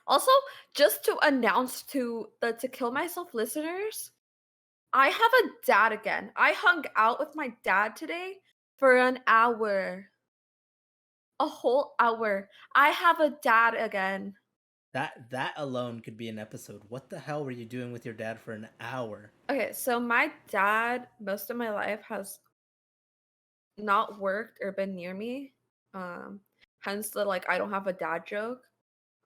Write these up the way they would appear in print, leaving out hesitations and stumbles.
Also, just to announce to the To Kill Myself listeners, I have a dad again. I hung out with my dad today for an hour. A whole hour. I have a dad again. That alone could be an episode. What the hell were you doing with your dad for an hour? Okay, so my dad, most of my life, has not worked or been near me. Um, Hence the like I don't have a dad joke.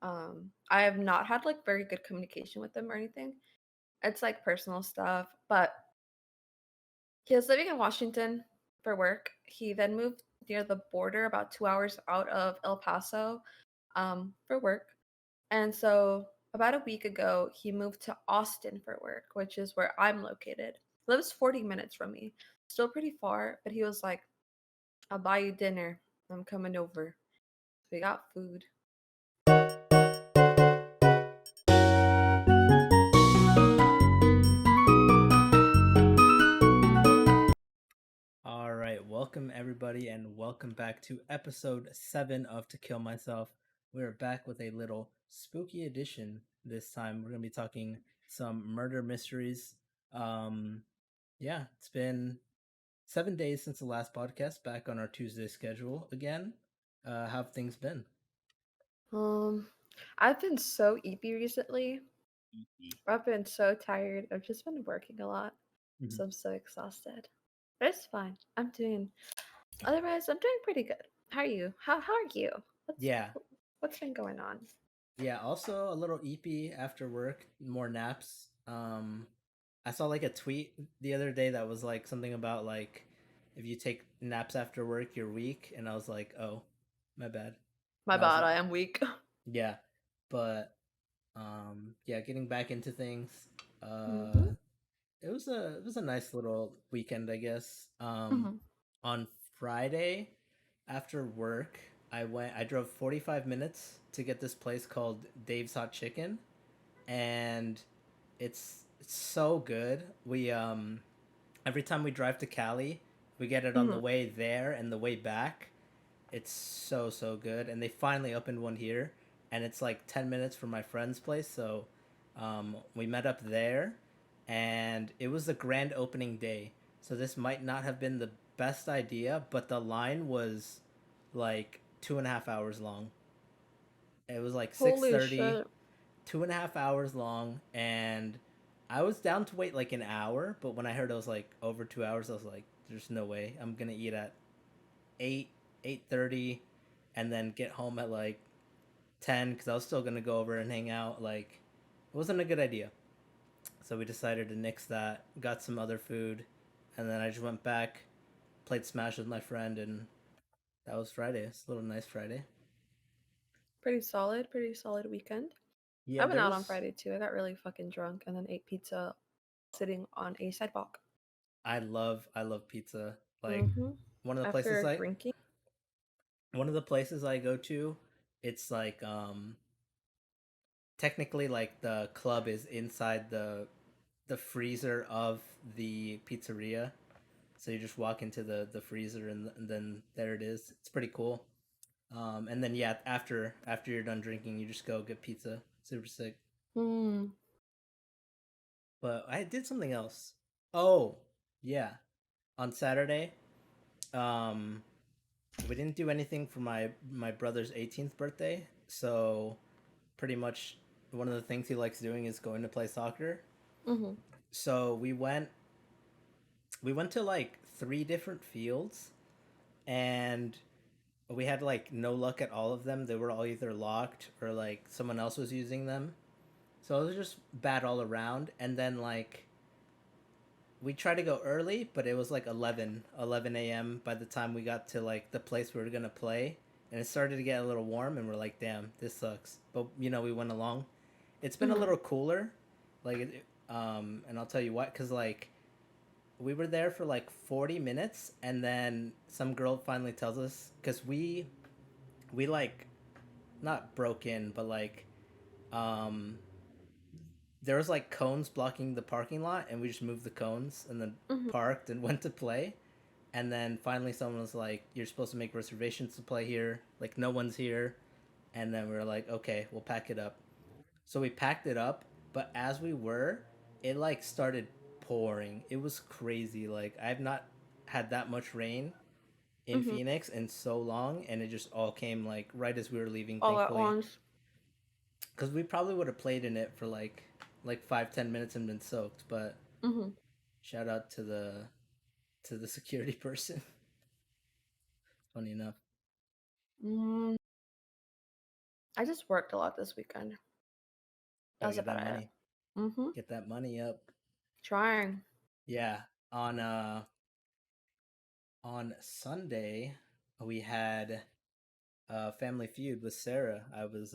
I have not had like very good communication with him or anything. It's like personal stuff, but he was living in Washington for work. He then moved near the border about 2 hours out of El Paso for work. And so about a week ago, he moved to Austin for work, which is where I'm located. He lives 40 minutes from me. Still pretty far, but he was like, I'll buy you dinner. I'm coming over. So we got food. All right, welcome everybody, and welcome back to episode 7 of To Kill Myself. We're back with a little spooky edition this time. We're going to be talking some murder mysteries. Um, yeah, it's been 7 days since the last podcast, back on our Tuesday schedule again. How have things been? Um, I've been so eepy recently. Mhm. I've been so tired. I've just been working a lot. So I'm so exhausted. But it's fine. I'm doing pretty good. How are you? How are you? What's Yeah, what's been going on? yeah, also a little eepy after work, more naps. I saw like a tweet the other day that was like something about like if you take naps after work, you're weak, and I was like, "Oh, my bad." My And I was bad, like, I am weak. "Yeah." But yeah, getting back into things. Mhm. Uh it was a nice little weekend, I guess. Mhm. On Friday after work, I drove 45 minutes to get this place called Dave's Hot Chicken, and it's so good. We every time we drive to Cali, we get it on the Mhm. way there and the way back. It's so good, and they finally opened one here, and it's like 10 minutes from my friend's place. So, we met up there, and it was the grand opening day. So this might not have been the best idea, but the line was like 2.5 hours long. It was like six Holy thirty, shit. 2.5 hours long, and I was down to wait like an hour. But when I heard it was like over 2 hours, I was like, "There's no way. I'm gonna eat at 8:30, and then get home at like 10 because I was still gonna go over and hang out. Like, it wasn't a good idea. So we decided to nix that. Got some other food, and then I just went back, played Smash with my friend, and that was Friday. It's a little nice Friday. Pretty solid weekend. I Yeah, went there out on was. Friday too. I got really fucking drunk and then ate pizza sitting on a sidewalk. I love pizza. Like Mhm. one of the places After I drinking. one of the places I go to, it's like technically like the club is inside the freezer of the pizzeria. So you just walk into the freezer, and then there it is. It's pretty cool. And then yeah, after you're done drinking, you just go get pizza. Super sick. Hmm. But I did something else. Oh, yeah. On Saturday, um we didn't do anything for my brother's 18th birthday. So pretty much one of the things he likes doing is going to play soccer. Mhm. So we went to like three different fields, and we had like no luck at all of them. They were all either locked or like someone else was using them. So it was just bad all around. And then like we tried to go early, but it was like 11 a.m. by the time we got to like the place we were going to play. And it started to get a little warm, and we're like, damn, this sucks. But we went along. It's been a Mhm. little cooler. And I'll tell you what, cuz like we were there for like 40 minutes, and then some girl finally tells us, cuz we like not broke in, but like um there was like cones blocking the parking lot, and we just moved the cones and then Mhm. parked and went to play. And then finally someone was like, "You're supposed to make reservations to play here. Like no one's here." And then we were like, "Okay, we'll pack it up." So we packed it up, but as we were, it like started pouring. It was crazy. Like I've not had that much rain in Mhm. Phoenix in so long, and it just all came like right as we were leaving, All at thankfully. once. Because we probably would have played in it for like 5-10 minutes and been soaked. But Mhm. shout out to the security person. Funny enough. Mm, I just worked a lot this weekend. That Gotta was get that about it. money. Mhm. Get that money up. Trying. Yeah. On Sunday we had Family Feud with Sarah. I was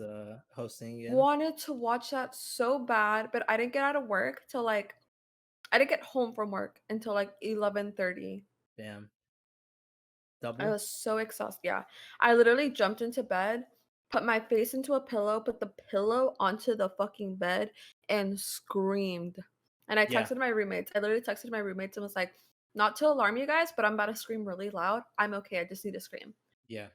hosting again. Wanted to watch that so bad, but I didn't get out of work till like I didn't get home from work until like 11:30. Damn. I Double? was so exhausted. Yeah. I literally jumped into bed, put my face into a pillow, put the pillow onto the fucking bed, and screamed. And I Yeah. texted my roommates. I literally texted my roommates and was like, not to alarm you guys, but I'm about to scream really loud. I'm okay. I just need to scream. Yeah.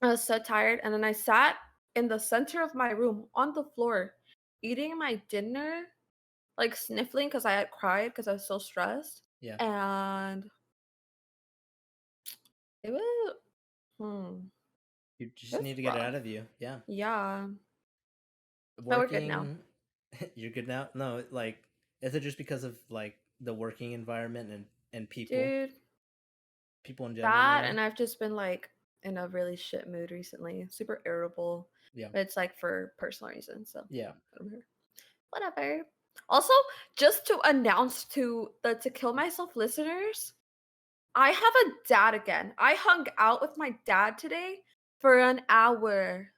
I was so tired. And then I sat in the center of my room on the floor, eating my dinner, like sniffling because I had cried because I was so stressed. Yeah. And it was, You it just was need to get it out rough. of you. Yeah. Yeah. But we're good now. Working you're good now? No, like is it just because of like the working environment and Dude, people in general that maybe? and I've just been like in a really shit mood recently. Super irritable. Yeah. But it's like for personal reasons. So Yeah. whatever. Whatever. Also, just to announce to the To Kill Myself listeners, I have a dad again. I hung out with my dad today for an hour.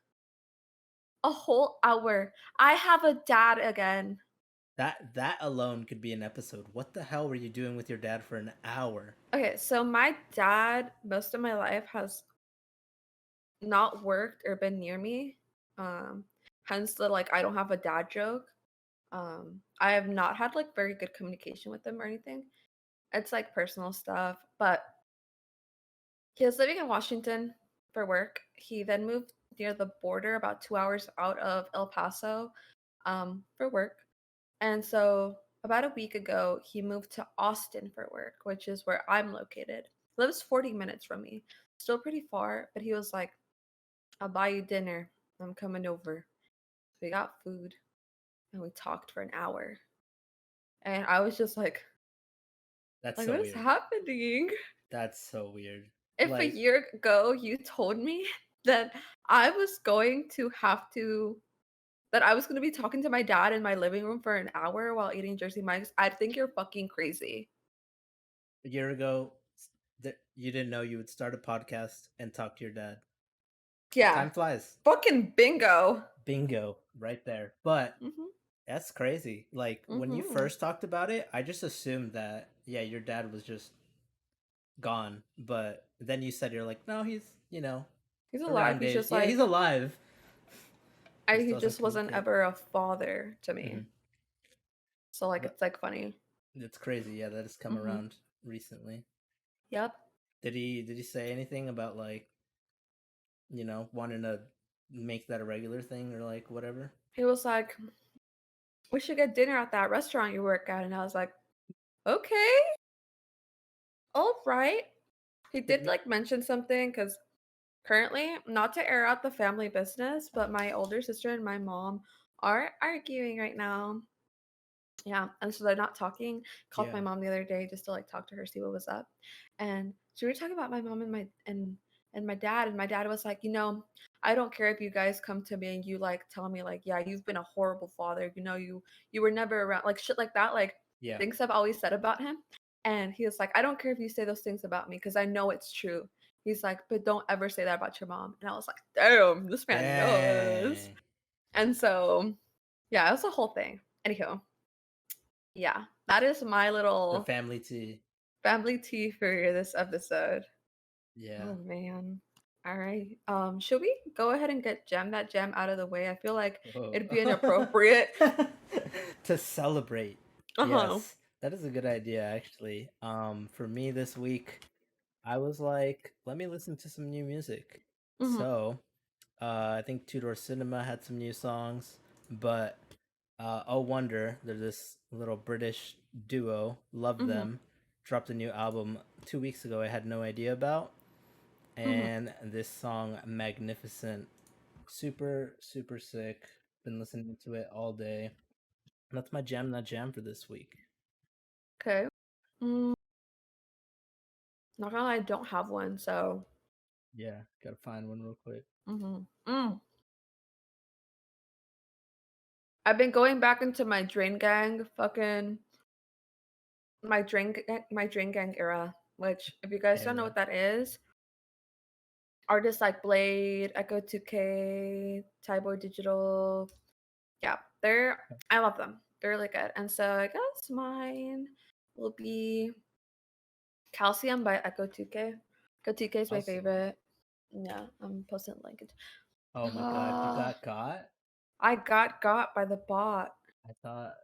A whole hour. I have a dad again. That alone could be an episode. What the hell were you doing with your dad for an hour? Okay, so my dad, most of my life, has not worked or been near me. Um, hence the like I don't have a dad joke. I have not had like very good communication with him or anything. It's like personal stuff, but he was living in Washington for work. He then moved near the border about 2 hours out of El Paso for work. And so about a week ago, he moved to Austin for work, which is where I'm located. Lives 40 minutes from me. Still pretty far, but he was like, I'll buy you dinner. I'm coming over. We got food and we talked for an hour. And I was just That's like, so what is weird. happening? That's so weird. If a Like year ago you told me that I was going to have to that I was going to be talking to my dad in my living room for an hour while eating Jersey Mike's, I'd think you're fucking crazy. a year ago that you didn't know you would start a podcast and talk to your dad. Yeah. Time flies. Fucking bingo. Bingo, right there. But Mhm. that's crazy. Like when you Mhm. first talked about it, I just assumed that yeah, your dad was just gone. But then you said you're like, no, he's He's alive. around He's Dave's. just Yeah, he's like alive. Just he doesn't just wasn't communicate. ever a father to me. Hmm. So like But it's like funny. it's crazy. Yeah, that has come Mhm. around recently. Yep. Did he say anything about like wanting to make that a regular thing or like whatever? He was like, "We should get dinner at that restaurant you work at." And I was like, "Okay. All right." He Hit did me. like mention something cuz currently, not to air out the family business, but my older sister and my mom are arguing right now. Yeah, and so they're not talking. Called my Yeah. mom the other day just to like talk to her, see what was up. And so we were talking about my mom and my dad, and my dad was like, I don't care if you guys come to me and you like tell me like, yeah, you've been a horrible father. You were never around, like shit like that, like Yeah. things I've always said about him. And he was like, I don't care if you say those things about me because I know it's true. He's like, but don't ever say that about your mom. And I was like, damn, this man knows. Dang. And so, yeah, it was a whole thing. Anyhow, yeah, that is my The little family tea. family tea for this episode. Yeah. Oh man. All right. Should we go ahead and get that gem out of the way? I feel like Whoa. it'd be inappropriate. To celebrate. Uh-huh. Yes. That is a good idea actually. For me this week, I was like, let me listen to some new music. Mm-hmm. So, I think Two Door Cinema had some new songs. but Oh Wonder, they're this little British duo. Love Mhm. them. Dropped a new album 2 weeks ago. I had no idea about, Mhm. and this song Magnificent, super super sick. Been listening to it all day. That's my jam, not jam for this week. Okay. Mm, not gonna lie, I don't have one, so. Yeah, gotta find one real quick. Mhm. I've been going back into my Drain Gang fucking my Drain Gang era, which if you guys don't know Era. what that is, artists like Blade, Echo 2K, Tyboy Digital, yeah, I love them. They're really good. And so I guess mine will be Calcium by Echo 2K. Echo 2K is my Calcium. favorite. Yeah, I'm posting a link. Oh my god, you Uh, got? I got by the bot. I thought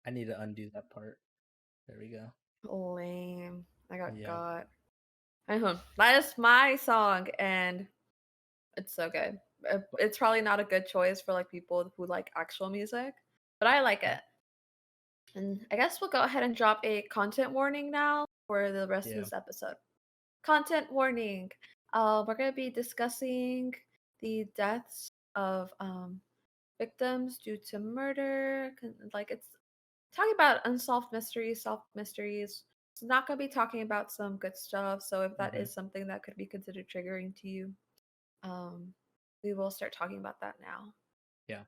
I need to undo that part. There we go. Lame. I Yeah. got. That is my song, and it's so good. But It's probably not a good choice for like people who like actual music, but I like it. And I guess we'll go ahead and drop a content warning now for the rest of yeah. this episode. Content warning. We're gonna be discussing the deaths of victims due to murder. Like it's talking about unsolved mysteries, solved mysteries. It's not gonna be talking about some good stuff. So if that Mm-hmm. is something that could be considered triggering to you, um, we will start talking about that now. Yeah.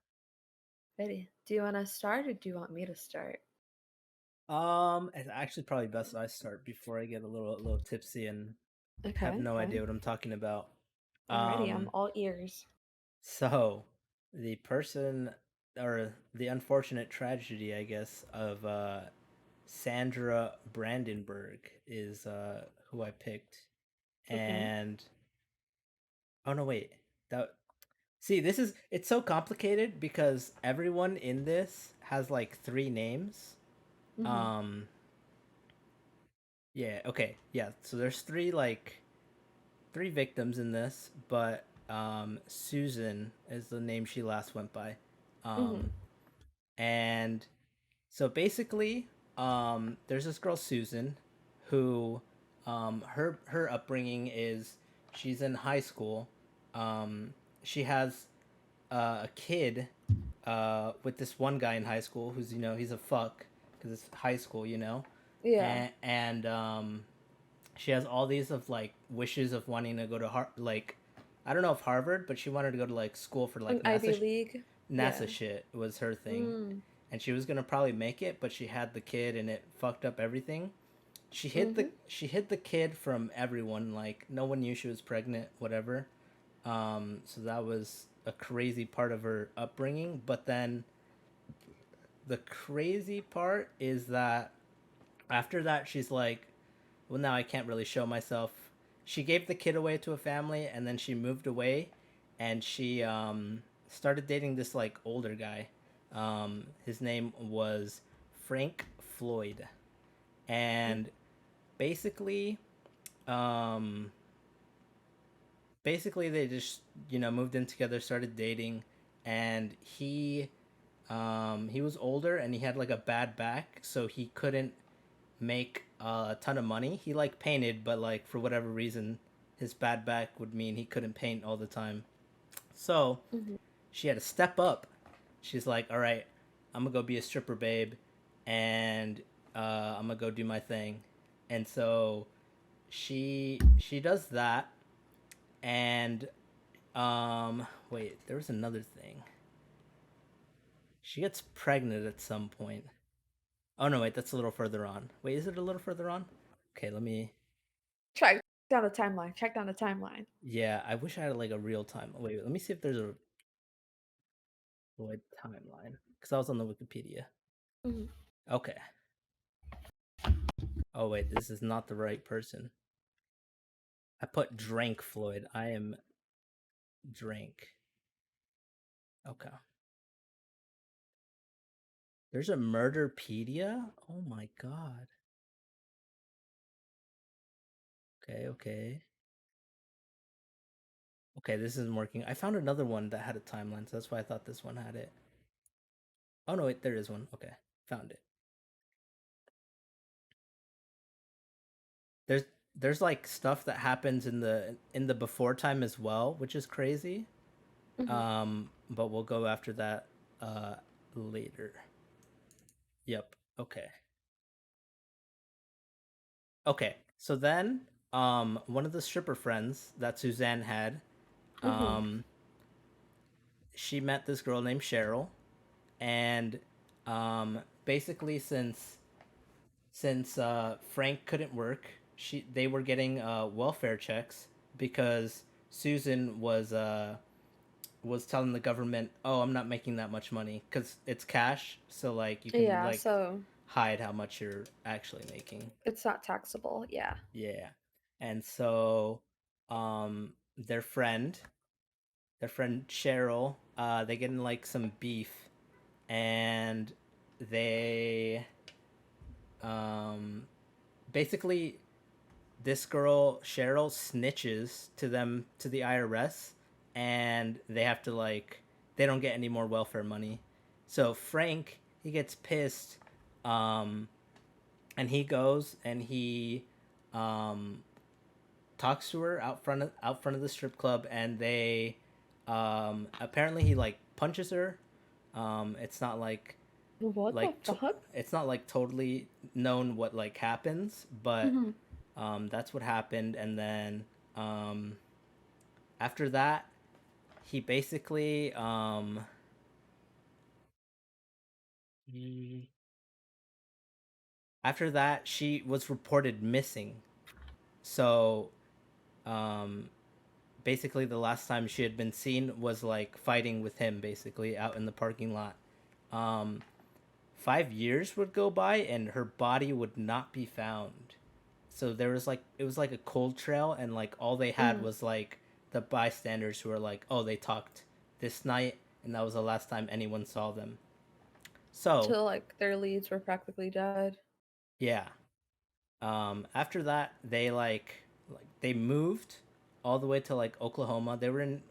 Ready? Do you want to start or do you want me to start? It's actually probably best I start before I get a little tipsy and have Okay, no okay. idea what I'm talking about. Alrighty, I'm Um, all ears. so the person or the unfortunate tragedy, I guess, of Sandra Brandenburg is who I picked. Okay. And oh no, wait. That See, this is it's so complicated because everyone in this has like three names. Mm-hmm. Um yeah, okay. Yeah, so there's three victims in this, but Susan is the name she last went by. Mm-hmm. Um and so basically, there's this girl Susan who her upbringing is she's in high school. She has a kid with this one guy in high school who's he's a fuck because it's high school, Yeah. and she has all these of like wishes of wanting to go to like I don't know if Harvard, but she wanted to go to like school for An like Ivy League. NASA Yeah. shit was her thing, Mm. and she was gonna probably make it, but she had the kid and it fucked up everything. Mm-hmm. She hid the kid from everyone, like no one knew she was pregnant, whatever. So that was a crazy part of her upbringing. But then the crazy part is that after that, she's like, well, now I can't really show myself. She gave the kid away to a family, and then she moved away, and she started dating this like older guy. His name was Frank Floyd, and basically, um, basically they just moved in together, started dating, and he was older and he had like a bad back, so he couldn't make a ton of money. He like painted, but like for whatever reason, his bad back would mean he couldn't paint all the time. So Mm-hmm. she had to step up. She's like, "All right, I'm gonna go be a stripper, babe, and I'm gonna go do my thing." And so she does that, and wait, there was another thing. She gets pregnant at some point. Oh no, wait, that's a little further on. Wait, is it a little further on? Okay, let me. Check down the timeline. Check down the timeline. Yeah, I wish I had like a real time. Wait, let me see if there's a Lloyd timeline because I was on the Wikipedia. Mm-hmm. Okay. Oh wait, this is not the right person. I put drank Floyd. I am drank. Okay. There's a murderpedia. Oh my god. Okay, okay. Okay, this isn't working. I found another one that had a timeline, so that's why I thought this one had it. Oh no, wait, there is one. Okay, found it. There's there's like stuff that happens in the before time as well, which is crazy. Mhm. But we'll go after that later. Yep. Okay. Okay. So then one of the stripper friends that Suzanne had, Mhm. um she met this girl named Cheryl, and basically since Frank couldn't work, they were getting welfare checks because Susan was telling the government, "Oh, I'm not making that much money because it's cash, so like you can Yeah, like so hide how much you're actually making." it's not taxable. Yeah. Yeah, and so their friend Cheryl, they get in like some beef, and they um basically this girl Cheryl snitches to them to the IRS, and they have to like they don't get any more welfare money. So Frank, he gets pissed, um, and he goes and he um, talks to her out front of the strip club, and they apparently he like punches her. It's not What the like to, fuck? it's not like totally known what like happens, but Mhm. that's what happened. And then um, after that, he basically after that she was reported missing. So um, basically, the last time she had been seen was like fighting with him, basically out in the parking lot. Um, 5 years would go by, and her body would not be found. So there was like it was like a cold trail, and like all they had Mhm. was like the bystanders who were like, oh, they talked this night, and that was the last time anyone saw them. So Till like their leads were practically dead. yeah, after that they they moved all the way to like Oklahoma. They were in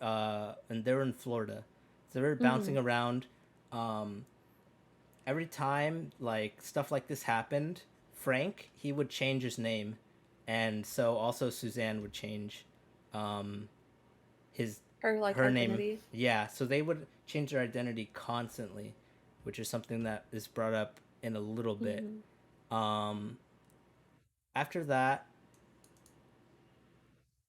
and they were in Florida, so they were bouncing Mhm. around. Um, every time like stuff like this happened, Frank he would change his name, and so also Suzanne would change um, his Her like her name. identity. Yeah, so they would change their identity constantly, which is something that is brought up in a little bit. Mhm. Um, after that,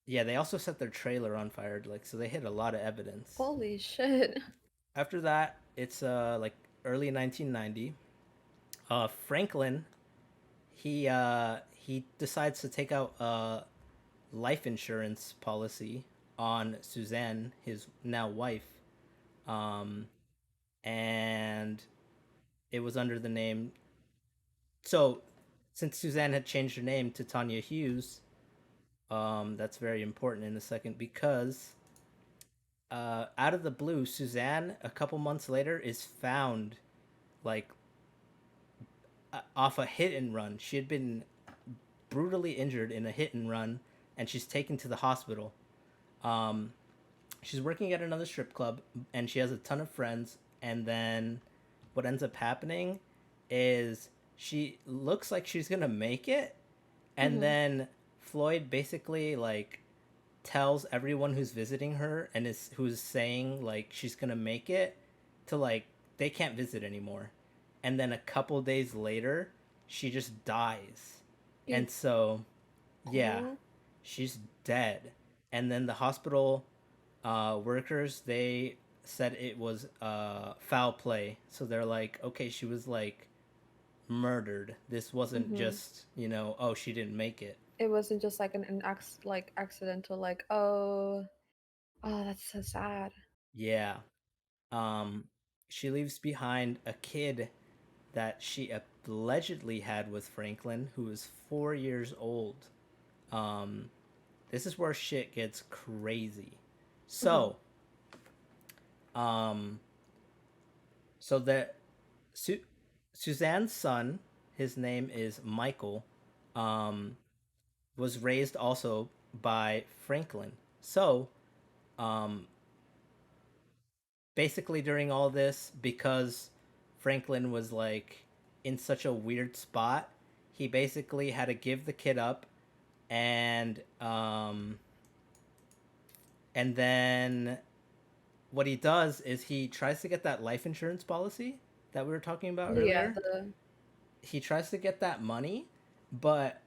yeah, they also set their trailer on fire, like so they hit a lot of evidence. Holy shit. After that, it's like early 1990. Franklin, he decides to take out a life insurance policy on Suzanne, his now wife, um, and it was under the name. So, since Suzanne had changed her name to Tanya Hughes, that's very important in a second because out of the blue, Suzanne, a couple months later, is found like off a hit and run. She had been brutally injured in a hit and run, and she's taken to the hospital. Um, she's working at another strip club, and she has a ton of friends. And then, what ends up happening is she looks like she's gonna make it, and Mhm. then Floyd basically like tells everyone who's visiting her and is who's saying like she's gonna make it to like they can't visit anymore. And then a couple days later, she just dies. Ew. And so, yeah, Oh. she's dead. And then the hospital workers they said it was foul play. So they're like, okay, she was like murdered. This wasn't Mhm. just oh she didn't make it. It wasn't just like like accidental like oh that's so sad. Yeah. Um, she leaves behind a kid that she allegedly had with Franklin, who is 4 years old. Um, this is where shit gets crazy. Mhm. So, um, so that Su- Suzanne's son, his name is Michael, um, was raised also by Franklin. So, um, basically during all this, because Franklin was like in such a weird spot. He basically had to give the kid up, and and then what he does is he tries to get that life insurance policy that we were talking about Yeah, earlier. the He tries to get that money, but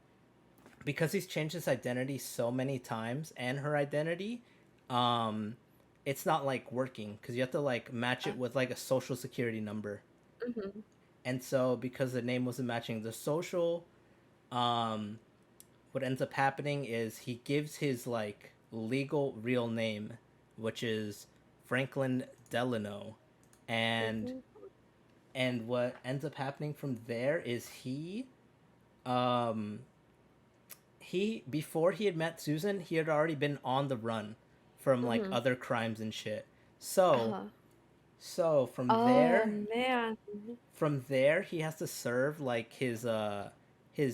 because he's changed his identity so many times and her identity, um, it's not like working because you have to like match it with like a social security number. mhm, And so because the name wasn't matching the social, um, what ends up happening is he gives his like legal real name, which is Franklin Delano, and mhm, what ends up happening from there is um he before he had met Susan, he had already been on the run from like mhm. other crimes and shit. So Uh-huh. so Oh, man. from there he has to serve like his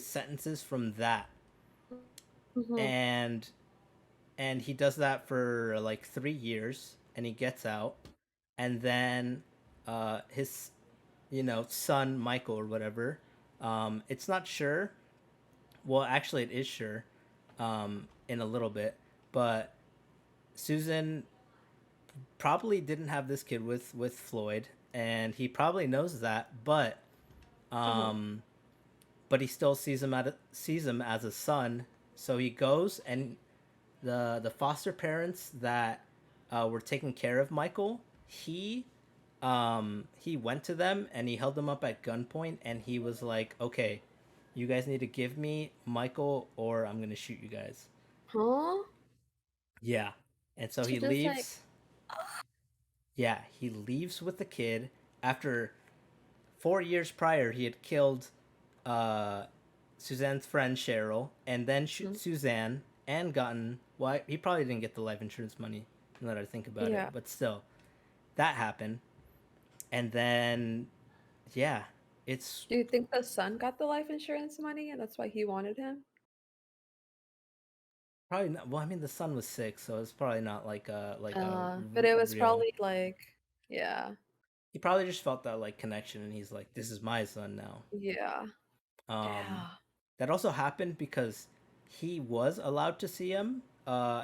sentences from that. Mhm, And he does that for like 3 years and he gets out. And then his son Michael or whatever, it's not sure. Well, actually it is sure, in a little bit, but Susan probably didn't have this kid with Floyd, and he probably knows that, uh-huh. um, but he still sees him as a son. So he goes, and the foster parents that were taking care of Michael, he went to them and he held them up at gunpoint, and he was like, "Okay, you guys need to give me Michael, or I'm gonna shoot you guys." Huh? Yeah, and so To he just like leaves. Yeah, he leaves with the kid after 4 years prior he had killed uh, Suzanne's friend Cheryl, and then shoot mhm, Suzanne and gotten. Well, he probably didn't get the life insurance money. Now that I think about it, yeah. but still, that happened, and then yeah, it's Do you think the son got the life insurance money and that's why he wanted him? probably not. Well, I mean, the son was sick, so it's probably not like a But it was real. probably like, yeah, He probably just felt that like connection, and he's like, "This is my son now." yeah, Um, yeah. that also happened because he was allowed to see him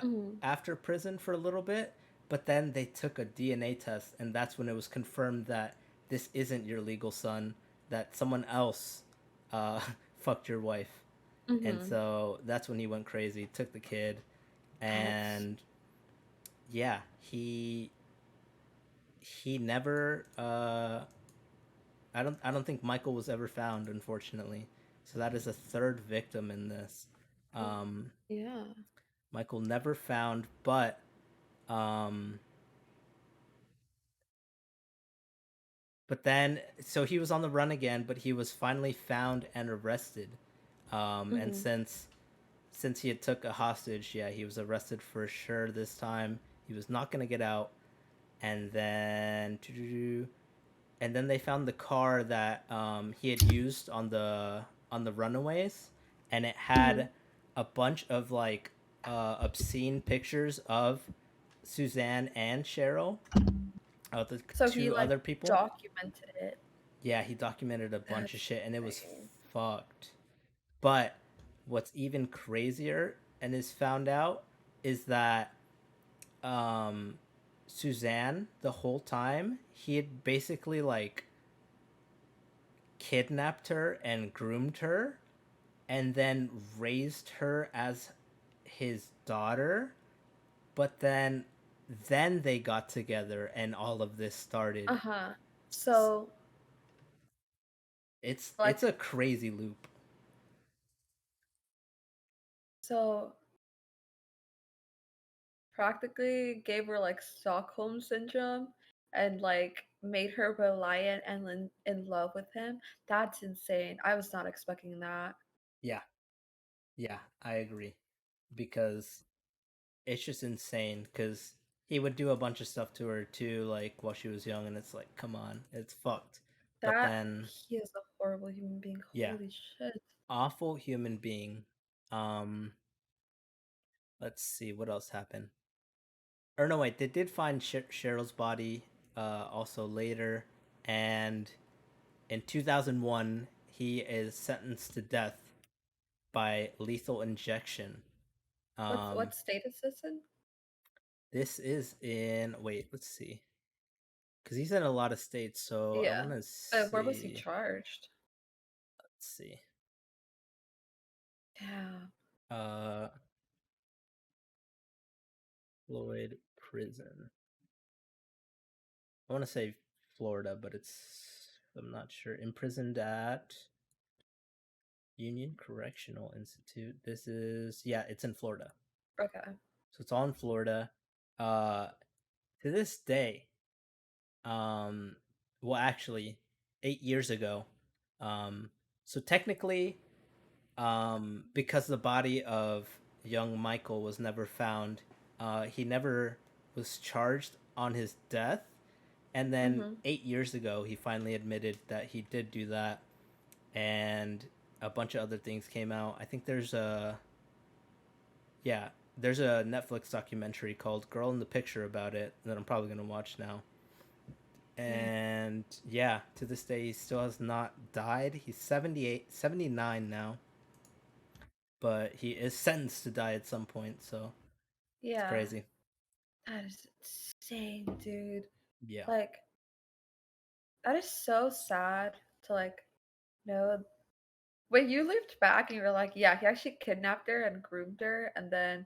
Mhm, after prison for a little bit, but then they took a DNA test, and that's when it was confirmed that this isn't your legal son, that someone else uh, fucked your wife. And mhm. so that's when he went crazy, took the kid, That's and yeah, he never I don't think Michael was ever found, unfortunately. So that is a third victim in this. oh, Um, yeah. Michael never found, um, but then so he was on the run again, but he was finally found and arrested. And Mhm. since he had took a hostage, yeah, he was arrested for sure this time. He was not gonna get out, and then they found the car that he had used on the runaways, and it Mhm. had a bunch of like obscene pictures of Suzanne and Cheryl, the So he two like other people. documented it. Yeah, he documented a bunch of That's shit, and it was insane. fucked. But what's even crazier and is found out is that um, Suzanne, the whole time, he had basically like kidnapped her and groomed her and then raised her as his daughter, but then they got together and all of this started. Uh-huh. So It's like a crazy loop. so practically gave her like Stockholm syndrome and like made her reliant and in love with him. That's insane. I was not expecting that. Yeah, yeah, I agree, because it's just insane because he would do a bunch of stuff to her too, like while she was young, and it's like, come on, it's fucked. But That then, he is a horrible human being. yeah, Holy shit. awful human being. um let's see what else happened. Or no, wait, they did find Cheryl's body also later, and In 2001, he is sentenced to death by lethal injection. Um, What state is this in? this is in, wait, let's see, because he's in a lot of states. So I want Yeah. to Where was he see. charged? Let's see. Yeah. Uh, Floyd Prison. I want to say Florida, but I'm not sure. Imprisoned at Union Correctional Institute. This is, yeah, it's in Florida. Okay. So it's all in Florida. Uh, to this day, um, well, actually, 8 years ago. Um, so technically, because the body of young Michael was never found, he never was charged on his death. And then Mm-hmm. 8 years ago, he finally admitted that he did do that, and a bunch of other things came out. I think yeah, there's a Netflix documentary called "Girl in the Picture" about it that I'm probably gonna watch now. Yeah. And yeah, to this day, he still has not died. He's 78, 79 now, but he is sentenced to die at some point. So it's Yeah. crazy. That is insane, dude. Yeah. Like, that is so sad to like know when you looked back and you were like, yeah, he actually kidnapped her and groomed her, and then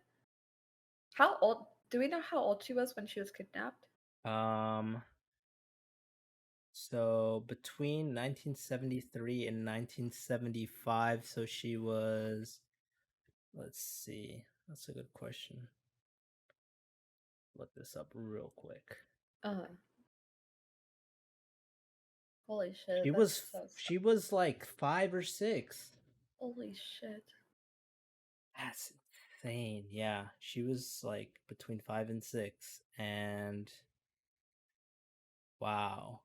how old do we know how old she was when she was kidnapped? Um. So between 1973 and 1975, so she was. Let's see. That's a good question. Look this up real quick. Uh holy She shit, that's was so sad. she was like 5 or 6. Holy shit. That's insane. Yeah, she was like between 5 and 6, and wow.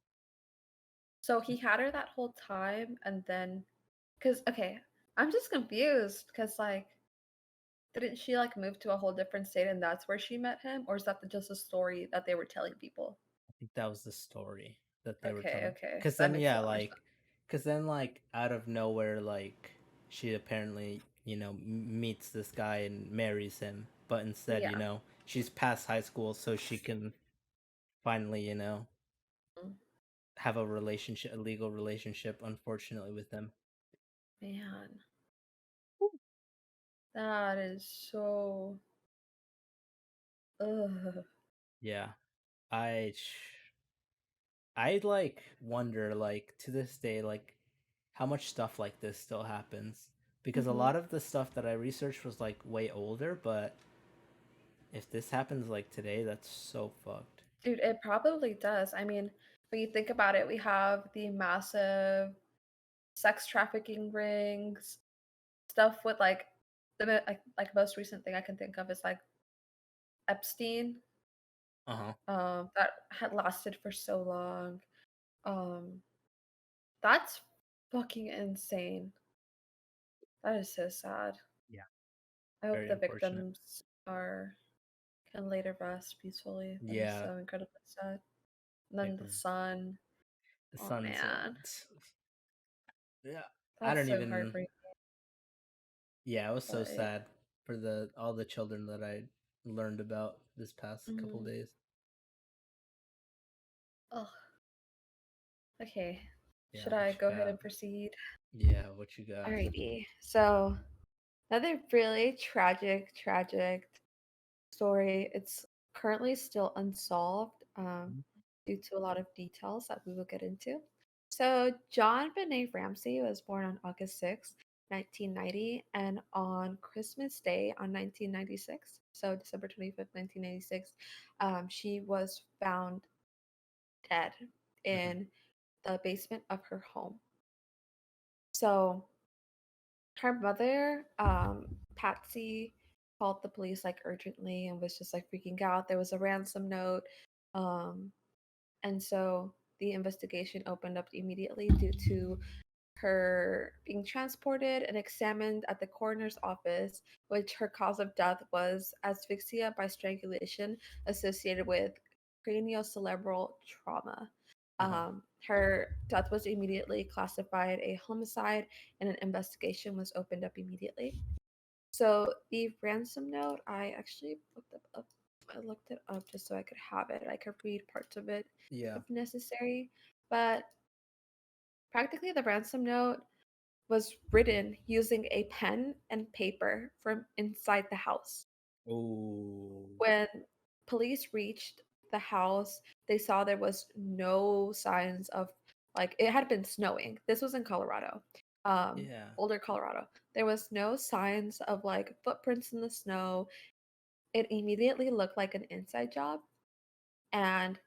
So he had her that whole time and then because okay, I'm just confused because like didn't she like move to a whole different state and that's where she met him? Or is that just a story that they were telling people? I think that was the story that they were Okay, telling. okay. Cause That then makes a yeah, lot more sense. cause then out of nowhere, she apparently meets this guy and marries him, but instead Yeah. she's past high school, so she can finally Mm, have a legal relationship. Unfortunately, with him. man, that is so. Ugh. Yeah, I wonder to this day how much stuff like this still happens, because a Hmm. lot of the stuff that I researched was way older, but if this happens today, that's so fucked. Dude, it probably does. I mean, when you think about it, we have the massive sex trafficking rings, stuff with like like most recent thing I can think of is like Epstein, Uh-huh. that had lasted for so long. Um, that's fucking insane. That is so sad. Yeah, I hope very the unfortunate. victims are can later rest peacefully. That is Yeah, so incredibly sad. And then like the son. the Oh son's man, yeah. I that's don't so even. heartbreaking. Yeah, it was so Like, sad for the all the children that I learned about this past couple mhm. days. Oh, okay. Yeah, Should what I you go ahead got? and proceed? Yeah, what you got? Alrighty. So another really tragic story. It's currently still unsolved due to a lot of details that we will get into. So, John Benet Ramsey was born on August 6th, 1990, and on Christmas Day on 1996, so December 25th, 1996, she was found dead Mm-hmm. in the basement of her home. So, her mother, Patsy, called the police like urgently and was just like freaking out. There was a ransom note. Um, and so the investigation opened up immediately due to her being transported and examined at the coroner's office, which her cause of death was asphyxia by strangulation associated with craniocerebral trauma. Uh-huh. Her death was immediately classified a homicide, and an investigation was opened up immediately. So the ransom note, I actually looked it up. I looked it up just so I could have it. I could read parts of it Yeah. if necessary. But practically, the ransom note was written using a pen and paper from inside the house. Oh. When police reached the house, they saw there was no signs of like it had been snowing. This was in Colorado. Yeah. Boulder, Colorado. There was no signs of like footprints in the snow. It immediately looked like an inside job. And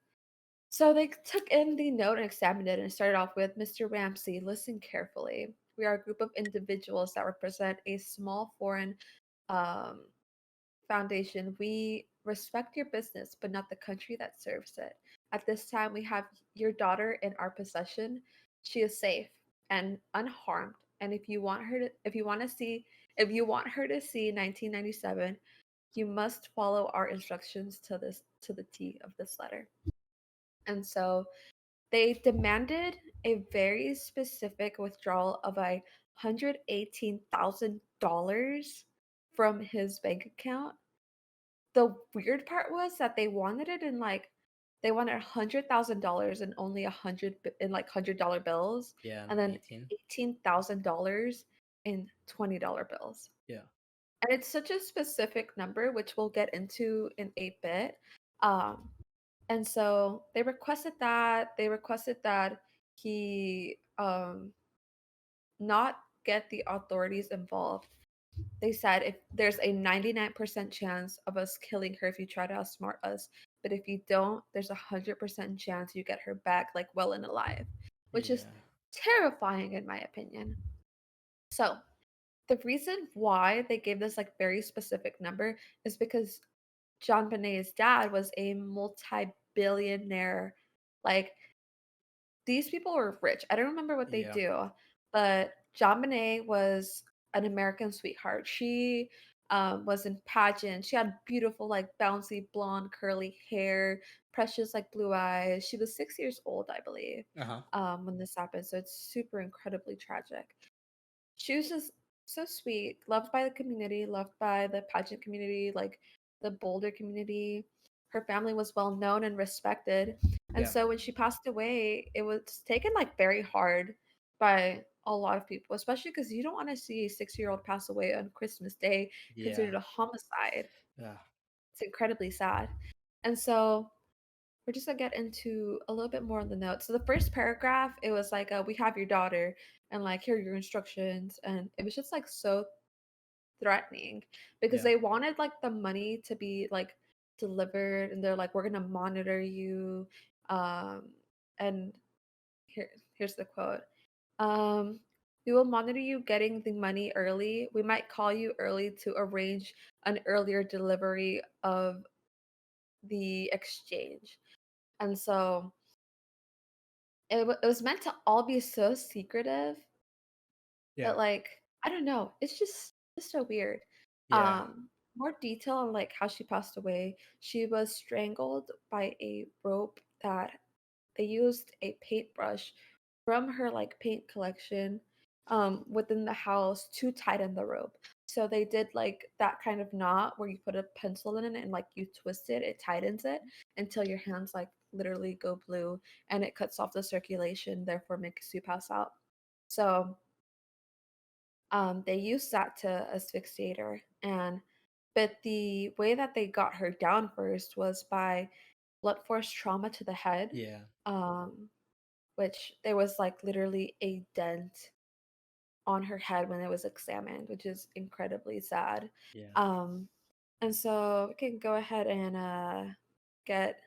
so they took in the note and examined it and started off with Mr. Ramsey, listen carefully. We are a group of individuals that represent a small foreign um, foundation. We respect your business, but not the country that serves it. At this time, we have your daughter in our possession. She is safe and unharmed. And if you want her to see 1997, you must follow our instructions to the T of this letter. And so they demanded a very specific withdrawal of $118,000 from his bank account. The weird part was that they wanted it in like they wanted $100,000 in only in like $100 bills, Yeah. and then 18. $18,000 in $20 bills. Yeah. And it's such a specific number, which we'll get into in a bit. Um, and so they requested that. They requested that he not get the authorities involved. They said if there's a 99% chance of us killing her if you try to outsmart us, but if you don't, there's 100% chance you get her back like well and alive, which is Yeah. terrifying in my opinion. So the reason why they gave this like very specific number is because John Bonet's dad was a multi-billionaire. Like these people were rich. I don't remember what they Yeah. do, but John Bonet was an American sweetheart. She was in pageants. She had beautiful, like bouncy blonde, curly hair, precious, like blue eyes. She was 6 years old, I believe, Uh huh. when this happened. So it's super incredibly tragic. She was just so sweet, loved by the community, loved by the pageant community, like the Boulder community. Her family was well known and respected. And Yeah. so when she passed away, it was taken like very hard by a lot of people, especially because you don't want to see a 6-year-old pass away on Christmas Day, Yeah. considered a homicide. Yeah. It's incredibly sad. And so we're just gonna get into a little bit more on the notes. So the first paragraph, it was like, "We have your daughter, and like here are your instructions," and it was just like so threatening because Yeah. they wanted like the money to be like delivered, and they're like, "We're gonna monitor you," and here's the quote. Um, we will monitor you getting the money early. We might call you early to arrange an earlier delivery of the exchange. And so it was meant to all be so secretive, Yeah. but, like, I don't know, it's just so weird. Yeah. More detail on, like, how she passed away. She was strangled by a rope that they used a paintbrush from her, like, paint collection, within the house to tighten the rope. So they did, like, that kind of knot where you put a pencil in it and, like, you twist it, it tightens it until your hands, like, literally go blue, and it cuts off the circulation, therefore makes you pass out. So, they used that to asphyxiate her, and but the way that they got her down first was by blunt force trauma to the head, Yeah. um, which there was like literally a dent on her head when it was examined, which is incredibly sad. Yeah. Um, and so we can go ahead and get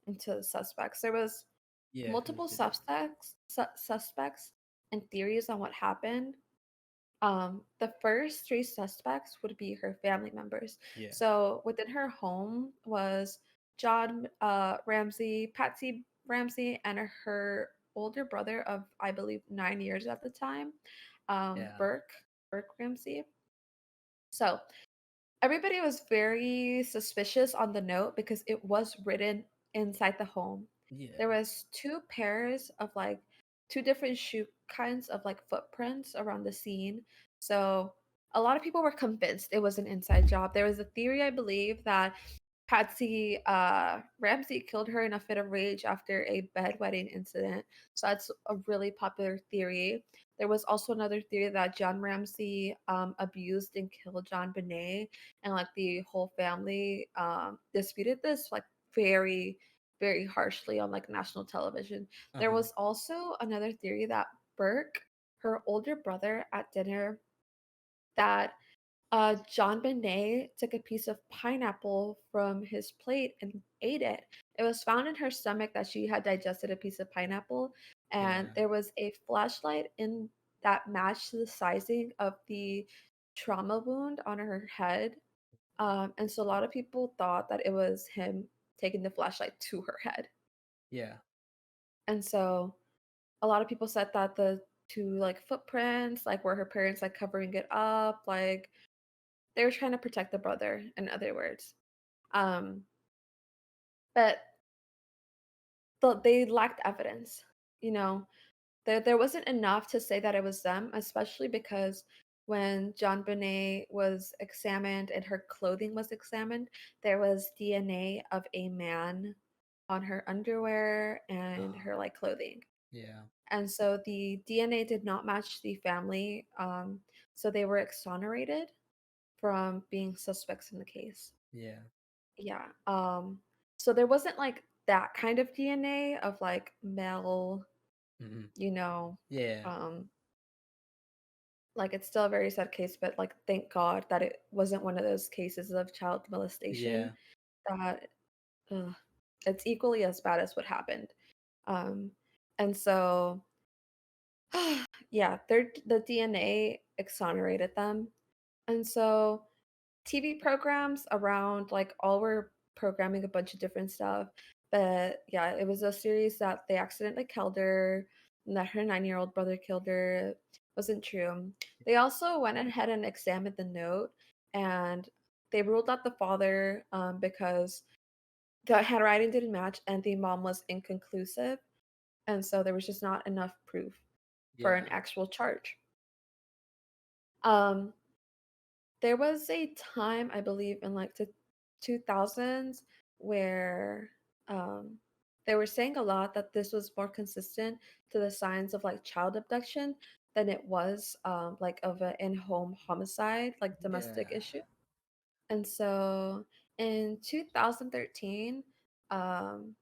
into the suspects. There was Yeah. Let's multiple do that. suspects and theories on what happened. The first three suspects would be her family members. Yeah. So within her home was John Ramsey, Patsy Ramsey, and her older brother of I believe 9 years at the time, Yeah. Burke Ramsey. So everybody was very suspicious on the note because it was written inside the home. There Yeah. was two pairs of like two different shoe kinds of like footprints around the scene. So a lot of people were convinced it was an inside job. There was a theory, I believe, that Patsy Ramsey killed her in a fit of rage after a bedwetting incident. So that's a really popular theory. There was also another theory that John Ramsey abused and killed John Bonet, and like the whole family disputed this like very, very harshly on like national television. There Uh-huh. was also another theory that Burke, her older brother, at dinner, that John Benet took a piece of pineapple from his plate and ate it. It was found in her stomach that she had digested a piece of pineapple, and Yeah. there was a flashlight in that matched the sizing of the trauma wound on her head. And so a lot of people thought that it was him taking the flashlight to her head. Yeah. And so a lot of people said that the two like footprints, like were her parents like covering it up, like they were trying to protect the brother, in other words. Um, but they lacked evidence. You know, there wasn't enough to say that it was them, especially because when John Bonet was examined and her clothing was examined, there was DNA of a man on her underwear and her Oh, like clothing. yeah. And so the DNA did not match the family. So they were exonerated from being suspects in the case. Yeah. Yeah. So there wasn't like that kind of DNA of like male, Mhm. you know, Yeah. um, like it's still a very sad case, but like thank God that it wasn't one of those cases of child molestation Yeah. that ugh, it's equally as bad as what happened. Um, and so yeah, the DNA exonerated them. And so TV programs around like all were programming a bunch of different stuff. But yeah, it was a series that they accidentally killed her and that her 9-year-old brother killed her. Wasn't true. They also went ahead and examined the note and they ruled out the father because the handwriting didn't match and the mom was inconclusive. And so there was just not enough proof for an Yeah. actual charge. Um, There was a time, I believe, in like the 2000s where um, they were saying a lot that this was more consistent to the signs of like child abduction than it was like of an in-home homicide, like domestic Yeah. issue. And so in 2013, um,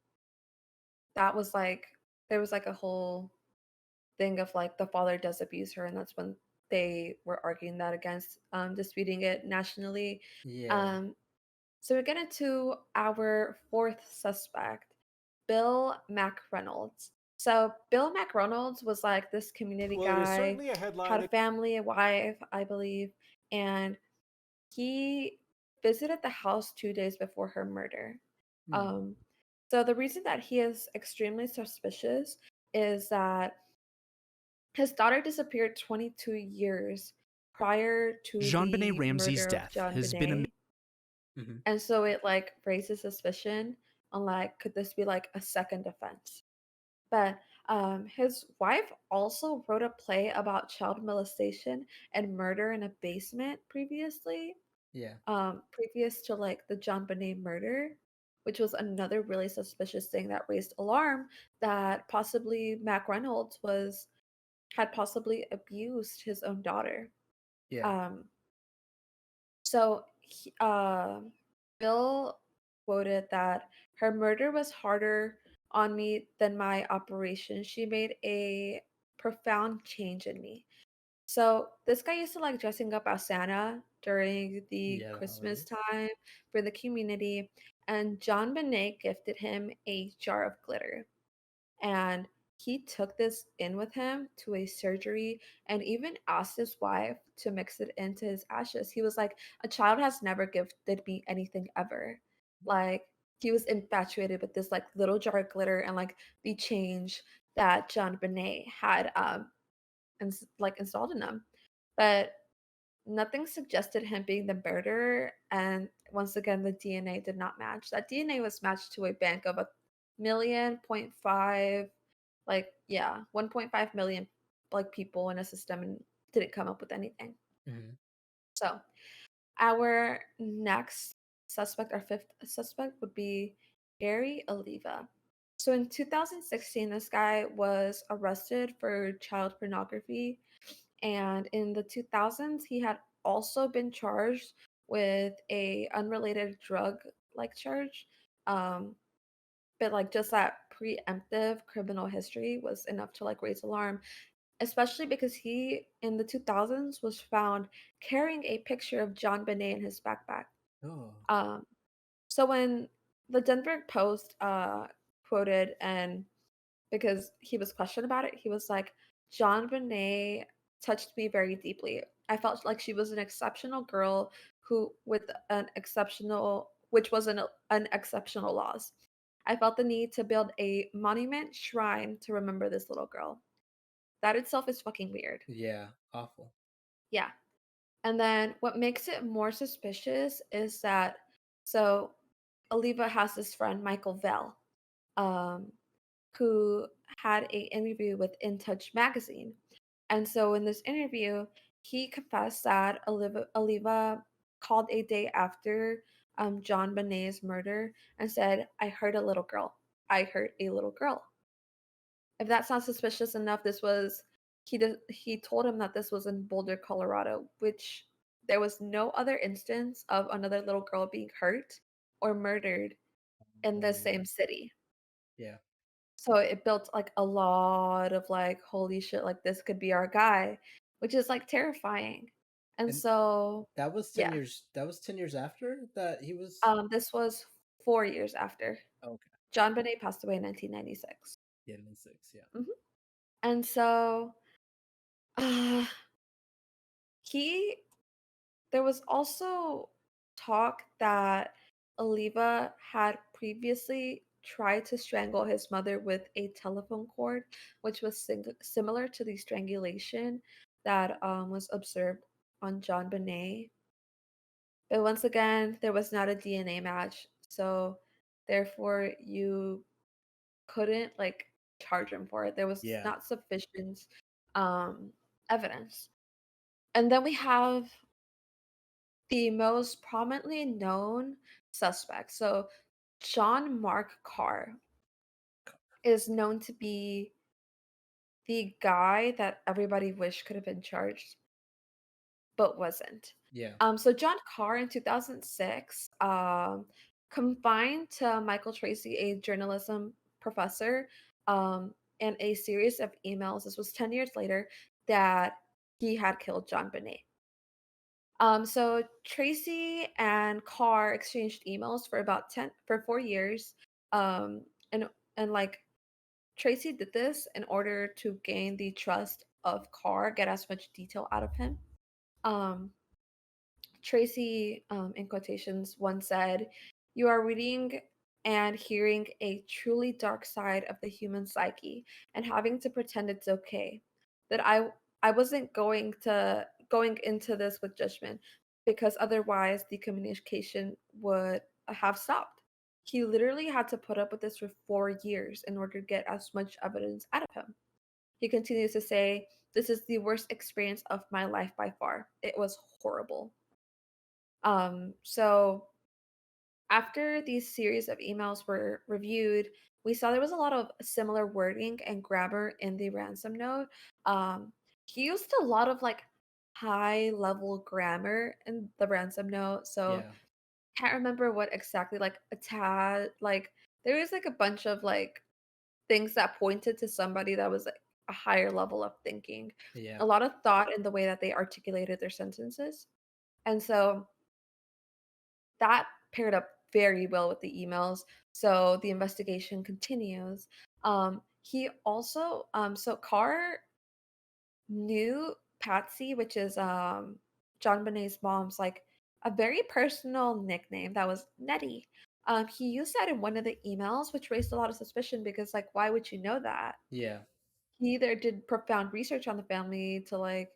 that was like there was like a whole thing of like the father does abuse her, and that's when they were arguing that against disputing it nationally. Yeah. Um, so we get into our fourth suspect, Bill McReynolds. So Bill McReynolds was like this community Well, it is guy, certainly a headline had a that family, a wife, I believe, and he visited the house 2 days before her murder. Hmm. Um, so the reason that he is extremely suspicious is that his daughter disappeared 22 years prior to Jean Benet the Ramsey's murder of death John has been a Benet. Mhm. And so it like raises suspicion on like, could this be like a second offense? But his wife also wrote a play about child molestation and murder in a basement previously, Yeah. previous to like the John Benet murder, which was another really suspicious thing that raised alarm that possibly Mac Reynolds was had possibly abused his own daughter. Yeah. Um, so Bill quoted that her murder was harder on me than my operation. She made a profound change in me. So this guy used to like dressing up as Santa during the Yeah, the Christmas holidays. time for the community, and John Benet gifted him a jar of glitter. And he took this in with him to a surgery and even asked his wife to mix it into his ashes. He was like, a child has never gifted me anything ever. Like, he was infatuated with this like little jar of glitter and like the change that John Benet had like installed in him. But nothing suggested him being the murderer. And once again, the DNA did not match. That DNA was matched to a bank of million point five, like, yeah, 1.5 million like people in a system and didn't come up with anything. Mhm. So our next suspect, our fifth suspect, would be Gary Oliva. So in 2016, this guy was arrested for child pornography. And in the 2000s, he had also been charged with a unrelated drug like charge. Um, but like just that preemptive criminal history was enough to like raise alarm, especially because he in the 2000s was found carrying a picture of John Bonet in his backpack. Oh. Um, so when the Denver Post quoted, and because he was questioned about it, he was like, John Bonet touched me very deeply. I felt like she was an exceptional girl who with an exceptional which was an exceptional loss. I felt the need to build a monument shrine to remember this little girl. That itself is fucking weird. Yeah, awful. Yeah. And then what makes it more suspicious is that so Oliva has this friend, Michael Vell, um, who had a interview with In Touch magazine. And so in this interview, he confessed that Oliva called a day after John Bonet's murder and said, I heard a little girl. I heard a little girl. If that sounds suspicious enough, he told him that this was in Boulder, Colorado, which there was no other instance of another little girl being hurt or murdered in the Oh, same city. yeah. So it built like a lot of like, holy shit, like this could be our guy, which is like terrifying. And And so, yeah, that was 10 years after that he was. this was 4 years after Okay. John Bonet passed away in 1996. Yeah, in 6, yeah. Mhm. And so, uh, he there was also talk that Oliva had previously tried to strangle his mother with a telephone cord, which was similar to the strangulation that was observed on John Bonet. But once again, there was not a DNA match, so therefore you couldn't like charge him for it. There was Yeah. not sufficient um, evidence. And then we have the most prominently known suspect. So, John Mark Carr is known to be the guy that everybody wished could have been charged, but wasn't. Yeah. So John Carr in 2006 confined to Michael Tracy, a journalism professor, and a series of emails. This was 10 years later that he had killed John Bonet. So Tracy and Carr exchanged emails for about 10 for 4 years. Um, and like Tracy did this in order to gain the trust of Carr, get as much detail out of him. Um, Tracy, in quotations, once said, You are reading and hearing a truly dark side of the human psyche and having to pretend it's okay. That I wasn't going into this with judgment because otherwise the communication would have stopped. He literally had to put up with this for 4 years in order to get as much evidence out of him. He continues to say, This is the worst experience of my life by far. It was horrible. So after these series of emails were reviewed, we saw there was a lot of similar wording and grammar in the ransom note. Um, he used a lot of like high level grammar in the ransom note. So Yeah. can't remember what exactly like a tad like there was like a bunch of like things that pointed to somebody that was like a higher level of thinking. Yeah. A lot of thought in the way that they articulated their sentences. And so that paired up very well with the emails. So the investigation continues. He also, so Carr knew Patsy, which is John Bonet's mom's like a very personal nickname that was Nettie. He used that in one of the emails, which raised a lot of suspicion because, like, why would you know that? Yeah. He either did profound research on the family to, like,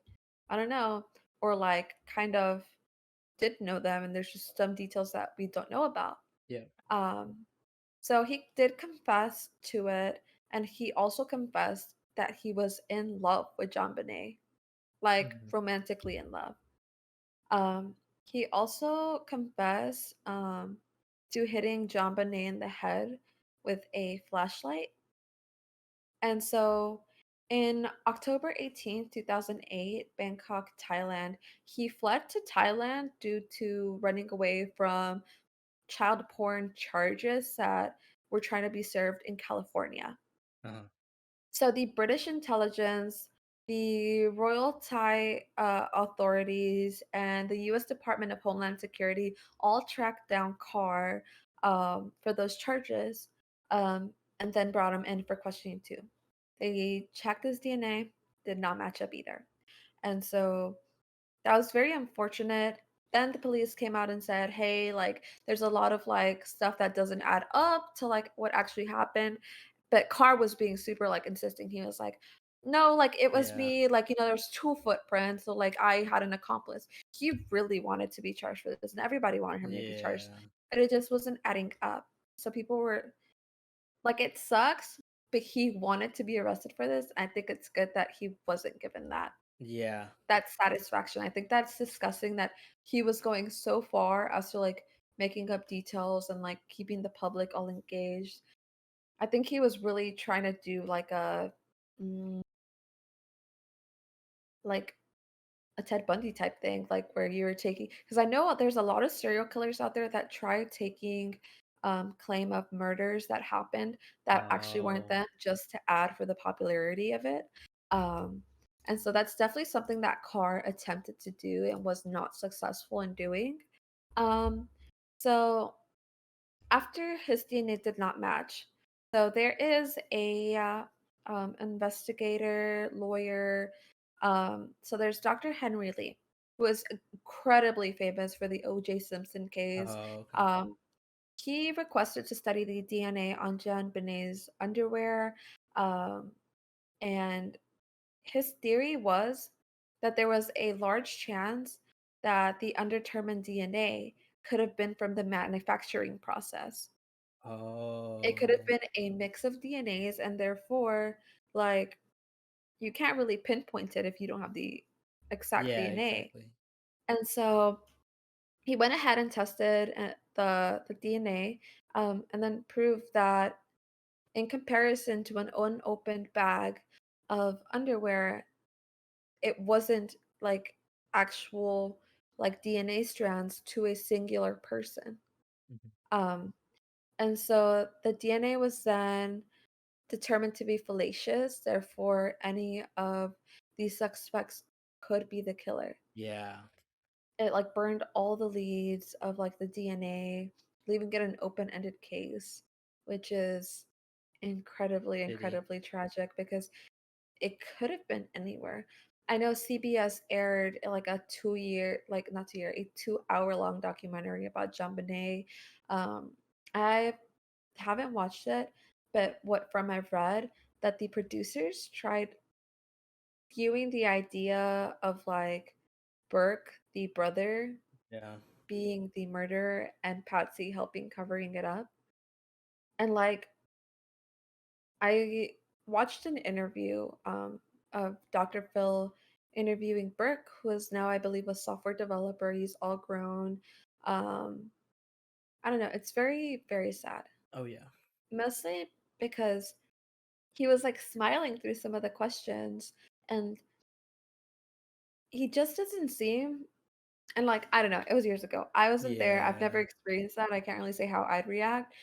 I don't know, or like kind of did know them, and there's just some details that we don't know about. Yeah. Um, So he did confess to it, and he also confessed that he was in love with John Bonet, like Mhm. romantically in love. Um, he also confessed to hitting John Bonet in the head with a flashlight. And so in October 18th, 2008, Bangkok, Thailand, he fled to Thailand due to running away from child porn charges that were trying to be served in California. Uh-huh. So the British intelligence, the Royal Thai authorities, and the U.S. Department of Homeland Security all tracked down Carr for those charges, and then brought him in for questioning too. They checked his DNA, did not match up either, and so that was very unfortunate. Then the police came out and said, "Hey, like there's a lot of like stuff that doesn't add up to like what actually happened." But Carr was being super like insisting. He was like, "No, like it was Yeah. me. Like, there's two footprints. So like I had an accomplice." He really wanted to be charged for this, and everybody wanted him to be charged, Yeah. but it just wasn't adding up. So people were like, it sucks, but he wanted to be arrested for this. I think it's good that he wasn't given Yeah. that satisfaction. I think that's disgusting that he was going so far as to, like, making up details and, like, keeping the public all engaged. I think he was really trying to do, like, mm, like, a Ted Bundy type thing, like, where you're taking, because I know there's a lot of serial killers out there that try taking, claim of murders that happened that actually weren't Oh. them just to add for the popularity of it. Um, and so that's definitely something that Carr attempted to do and was not successful in doing. Um, so after his DNA did not match, so there is a investigator, lawyer. So there's Dr. Henry Lee, who is incredibly famous for the O.J. Simpson case. Oh, okay. Um, he requested to study the DNA on John Benet's underwear, um, and his theory was that there was a large chance that the undetermined DNA could have been from the manufacturing process. It could have Oh. been a mix of DNAs, and therefore, like, you can't really pinpoint it if you don't have the exact Yeah, DNA. exactly. And so he went ahead and tested the DNA, and then proved that in comparison to an unopened bag of underwear, it wasn't like actual like DNA strands to a singular person. Mhm. Um, and so the DNA was then determined to be fallacious, therefore any of these suspects could be the killer. Yeah. It like burned all the leads of like the DNA, leaving it an open-ended case, which is incredibly, Shitty. incredibly tragic because it could have been anywhere. I know CBS aired like a 2-year, like not 2-year, a 2-hour long documentary about JonBenet. I haven't watched it, but what from I've read that the producers tried viewing the idea of like Burke, the brother, Yeah. being the murderer and Patsy helping covering it up. And like I watched an interview of Dr. Phil interviewing Burke, who is now I believe a software developer. He's all grown. Um I don't know, it's very, very sad. Oh, yeah. Mostly because he was like smiling through some of the questions, and he just doesn't seem, and like I don't know, it was years ago. I wasn't there. I've never Yeah. experienced that. I can't really say how I'd react.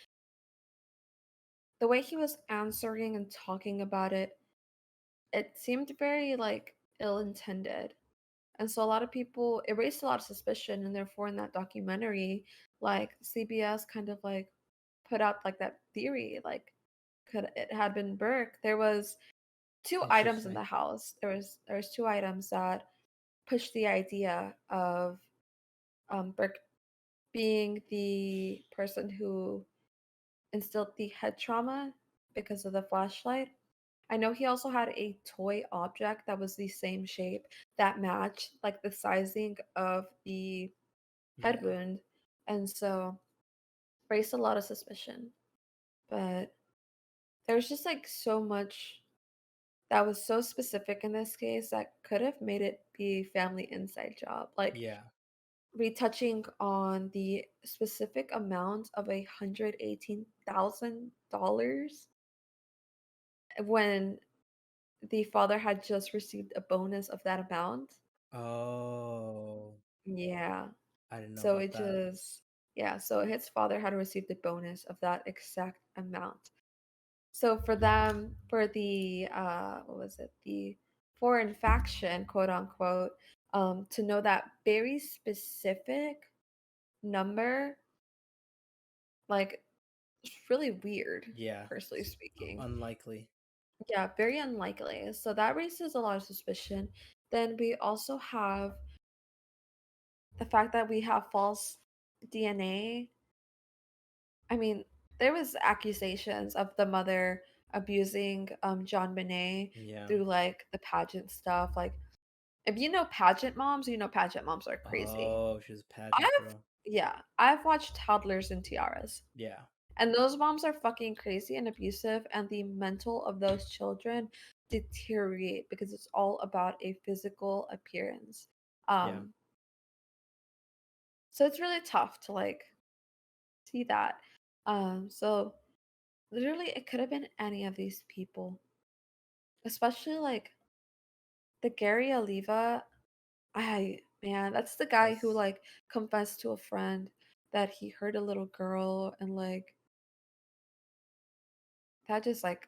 The way he was answering and talking about it, it seemed very like ill-intended. And so a lot of people it raised a lot of suspicion, and therefore in that documentary, like CBS kind of like put out like that theory, like could it had been Burke. There was two items in Interesting. the house. There was two items that pushed the idea of Burke being the person who instilled the head trauma because of the flashlight. I know he also had a toy object that was the same shape that matched like the sizing of the head Yeah. wound, and so raised a lot of suspicion. but there's just like so much that was so specific in this case that could have made it be family inside job. Like Yeah. retouching on the specific amount of $118,000 when the father had just received a bonus of that amount. Oh, Yeah. I didn't know So about it that. just, yeah, so his father had received a bonus of that exact amount. So for them, for the what was it? The foreign faction, quote unquote, to know that very specific number, like it's really weird, Yeah, personally it's speaking. unlikely. Yeah, very unlikely. So that raises a lot of suspicion. Then we also have the fact that we have false DNA. I mean, there was accusations of the mother abusing John Bonet Yeah. through like the pageant stuff. Like if you know pageant moms, you know pageant moms are crazy. Oh, she's a pageant I've girl. yeah, I've watched Toddlers and Tiaras. Yeah. And those moms are fucking crazy and abusive, and the mental of those children deteriorate because it's all about a physical appearance. Yeah. Um, so it's really tough to like see that. So literally, it could have been any of these people, especially like the Gary Oliva. I man, that's the guy who That's like confessed to a friend that he hurt a little girl, and like that just like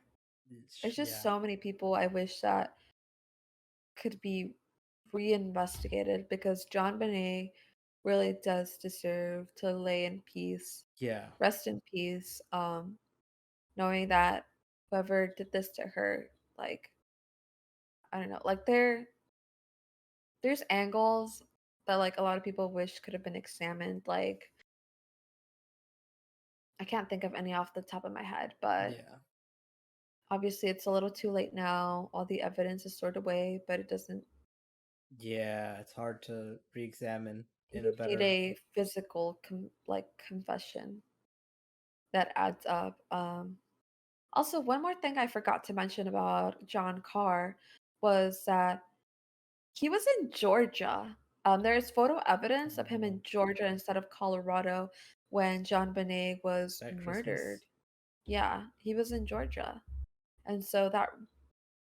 there's just yeah. so many people I wish that could be reinvestigated because John Bonet really does deserve to lay in peace, Yeah. rest in peace. Knowing that whoever did this to her, like I don't know, like there's angles that like a lot of people wish could have been examined. Like I can't think of any off the top of my head, but Yeah. obviously it's a little too late now. All the evidence is stored away, but it doesn't. Yeah, it's hard to re-examine You in a just need better. a physical like confession that adds up. Also, one more thing I forgot to mention about John Carr was that he was in Georgia. There's photo evidence of him Oh, in Georgia instead of Colorado when John Bonet was that Christmas? murdered. Yeah, he was in Georgia. And so that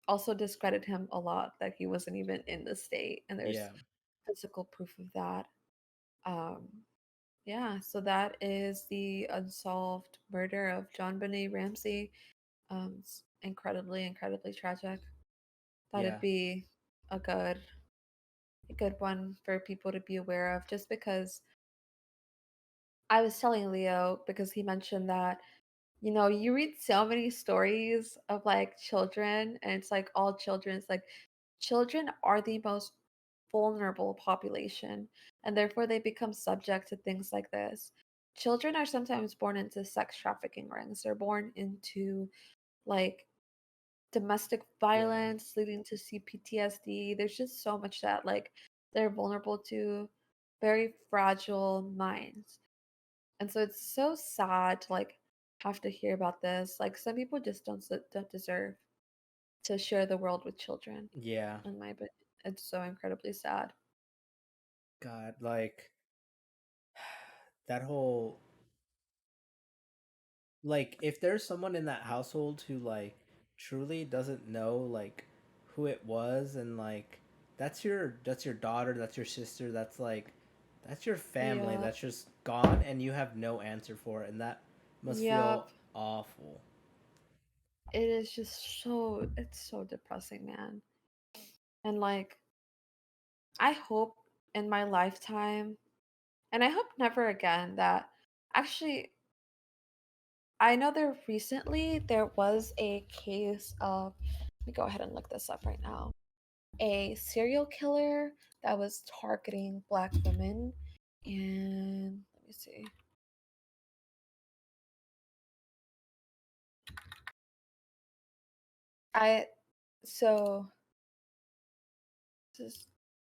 also discredited him a lot that he wasn't even in the state. And there's Yeah. physical proof of that. Um, yeah, so that is the unsolved murder of John Bonet Ramsey. It's incredibly, incredibly tragic. Thought it'd Yeah. be a good one for people to be aware of just because I was telling Leo because he mentioned that, you read so many stories of like children and it's like all children. It's like children are the most vulnerable population and therefore they become subject to things like this. Children are sometimes born into sex trafficking rings. They're born into like domestic Yeah. violence leading to CPTSD. There's just so much that like they're vulnerable to, very fragile minds. And so it's so sad to like have to hear about this. Like some people just don't deserve to share the world with children. Yeah. In my opinion, it's so incredibly sad. God, like that whole like if there's someone in that household who like truly doesn't know like who it was and like that's your daughter, that's your sister, that's your family Yep. that's just gone and you have no answer for it and that must feel Yep. awful. It is just so it's so depressing, man. And like I hope in my lifetime, and I hope never again, that actually I know there was a case of, let me go ahead and look this up right now. A serial killer that was targeting black women. And let me see. I so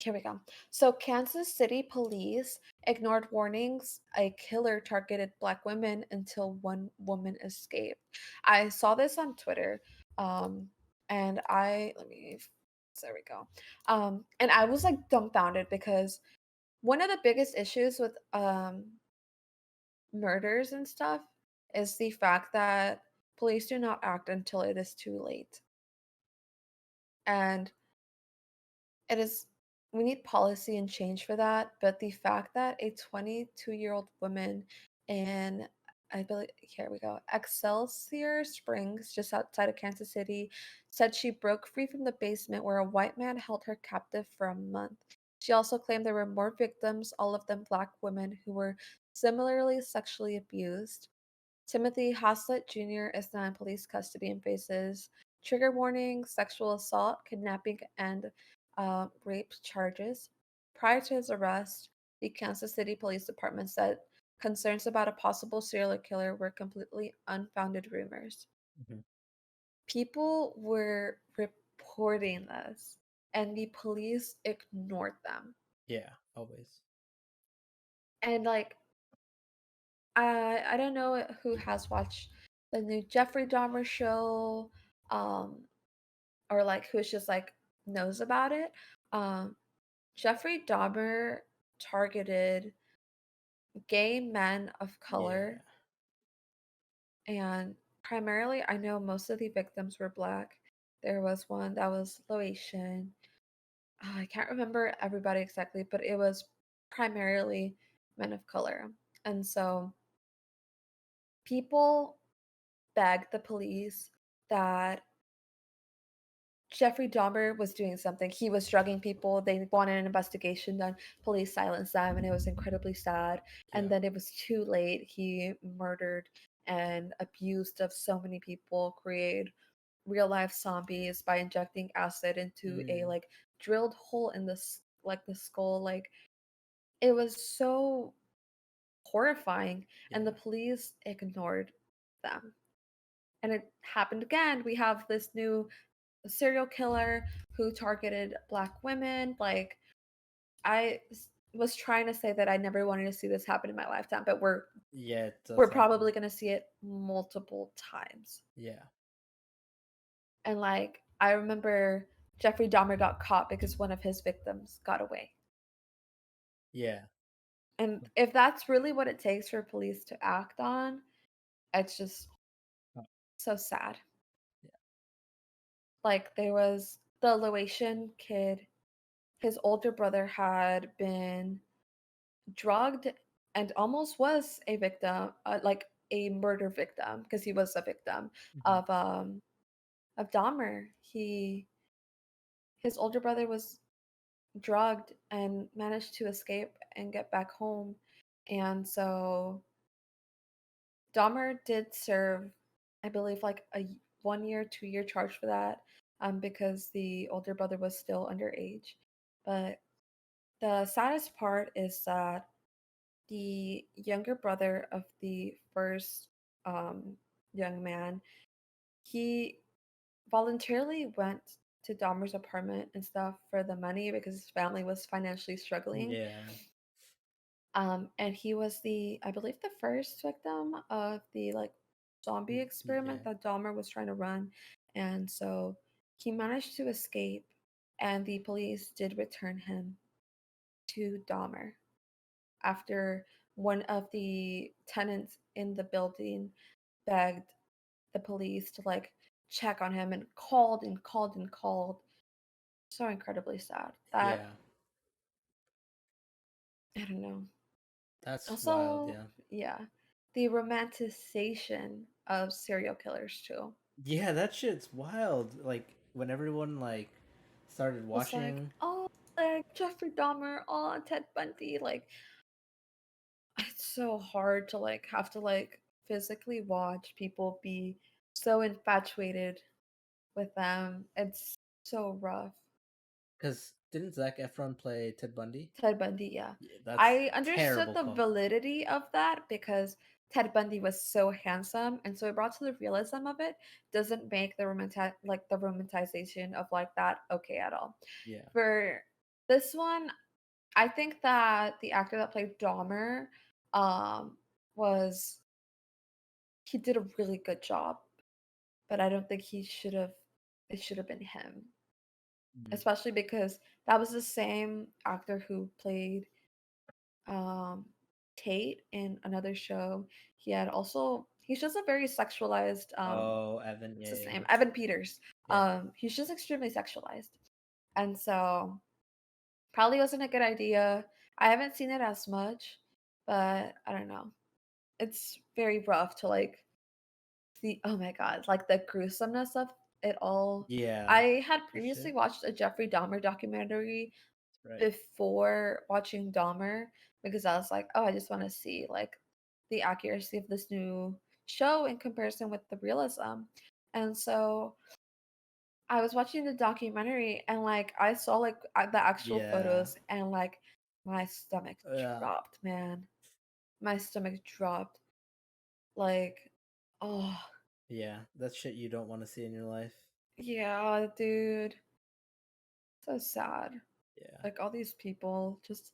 Here we go. So, Kansas City police ignored warnings a killer targeted Black women until one woman escaped. I saw this on Twitter, um, and there we go. And I was like dumbfounded because one of the biggest issues with murders and stuff is the fact that police do not act until it is too late. And it is we need policy and change for that, but the fact that a 22-year-old woman in I believe here we go. Excelsior Springs, just outside of Kansas City, said she broke free from the basement where a white man held her captive for a month. She also claimed there were more victims, all of them Black women, who were similarly sexually abused. Timothy Haslett Jr. is now in police custody and faces trigger warning, sexual assault, kidnapping, and rape charges. Prior to his arrest, the Kansas City Police Department said concerns about a possible serial killer were completely unfounded rumors. Mhm. People were reporting this, and the police ignored them. Yeah, always. And like, I don't know who has watched the new Jeffrey Dahmer show, um, or like who's just like knows about it. Um, Jeffrey Dahmer targeted gay men of Yeah. color, and primarily, I know most of the victims were Black. There was one that was Laotian. I can't remember everybody exactly, but it was primarily men of color. And so people begged the police that Jeffrey Dahmer was doing something. He was drugging people. They wanted an investigation done. Police silenced them, and it was incredibly sad. And Yeah. then it was too late. He murdered and abused of so many people, created real life zombies by injecting acid into a Mm, like drilled hole in like the skull. Like it was so horrifying, and the yeah. police ignored them. And it happened again. We have this new serial killer who targeted Black women. Like, was trying to say that I never wanted to see this happen in my lifetime, but Yeah, it does we're happen. probably going to see it multiple times. Yeah. And like, I remember Jeffrey Dahmer got caught because one of his victims got away. Yeah. And if that's really what it takes for police to act on, it's just Oh, so sad. yeah. Like, there was the Laotian kid, his older brother had been drugged and almost was a victim, like a murder victim, because he was a victim Mhm. of Dahmer. His older brother was drugged and managed to escape and get back home, and so Dahmer did serve, I believe, like 1 year, 2 year charge for that, because the older brother was still underage. But the saddest part is that the younger brother of the first young man, he voluntarily went to Dahmer's apartment and stuff for the money because his family was financially struggling. Yeah. And he was I believe, the first victim of the like zombie experiment Yeah. that Dahmer was trying to run. And so he managed to escape, and the police did return him to Dahmer after one of the tenants in the building begged the police to like check on him and called and called and called. So incredibly sad. That Yeah. I don't know. That's wild, Also, yeah. yeah, the romanticization of serial killers too. Yeah, that shit's wild. Like when everyone like started Was like, watching. oh, like Jeffrey Dahmer, oh, Ted Bundy. Like, it's so hard to like have to like physically watch people be so infatuated with them. It's so rough. Because didn't Zac Efron play Ted Bundy? Ted Bundy, yeah. Yeah, that's I understood terrible the call. validity of that because Ted Bundy was so handsome, and so it brought to the realism of it doesn't make the romanticization of like that okay at all. Yeah. For This one, I think that the actor that played Dahmer, um, was he did a really good job, but I don't think he should have it should have been him. Mm. Especially because that was the same actor who played um Tate in another show. He's just a very sexualized Oh, Evan, what's yeah, his yeah, name? Evan Peters. yeah, He's just extremely sexualized. And so probably wasn't a good idea. I haven't seen it as much, but I don't know. It's very rough to like see oh my god, like the gruesomeness of it all. yeah, I had for sure. previously watched a Jeffrey Dahmer documentary Right. before watching Dahmer because I was like, "Oh, I just wanna see, like, the accuracy of this new show in comparison with the realism." And so, I was watching the documentary and, like, I saw, like, the actual Yeah, photos and, like, my stomach yeah, dropped, man. My stomach dropped. Like, oh, yeah. That's shit you don't want to see in your life. yeah, dude. So sad. Yeah. Like all these people just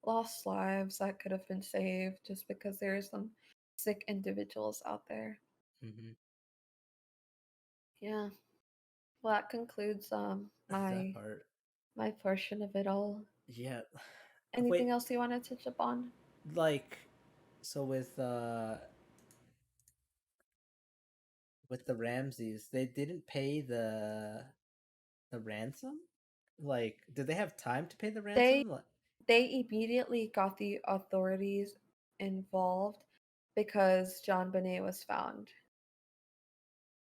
lost lives that could have been saved just because there are some sick individuals out there. Hmm. Yeah. Well, that concludes That my part. my portion of it all. Yeah. Anything Wait, else you want to touch upon? like, so with the Ramses, they didn't pay the ransom? Like, did they have time to pay the They ransom? Like, they immediately got the authorities involved because John Bonet was found.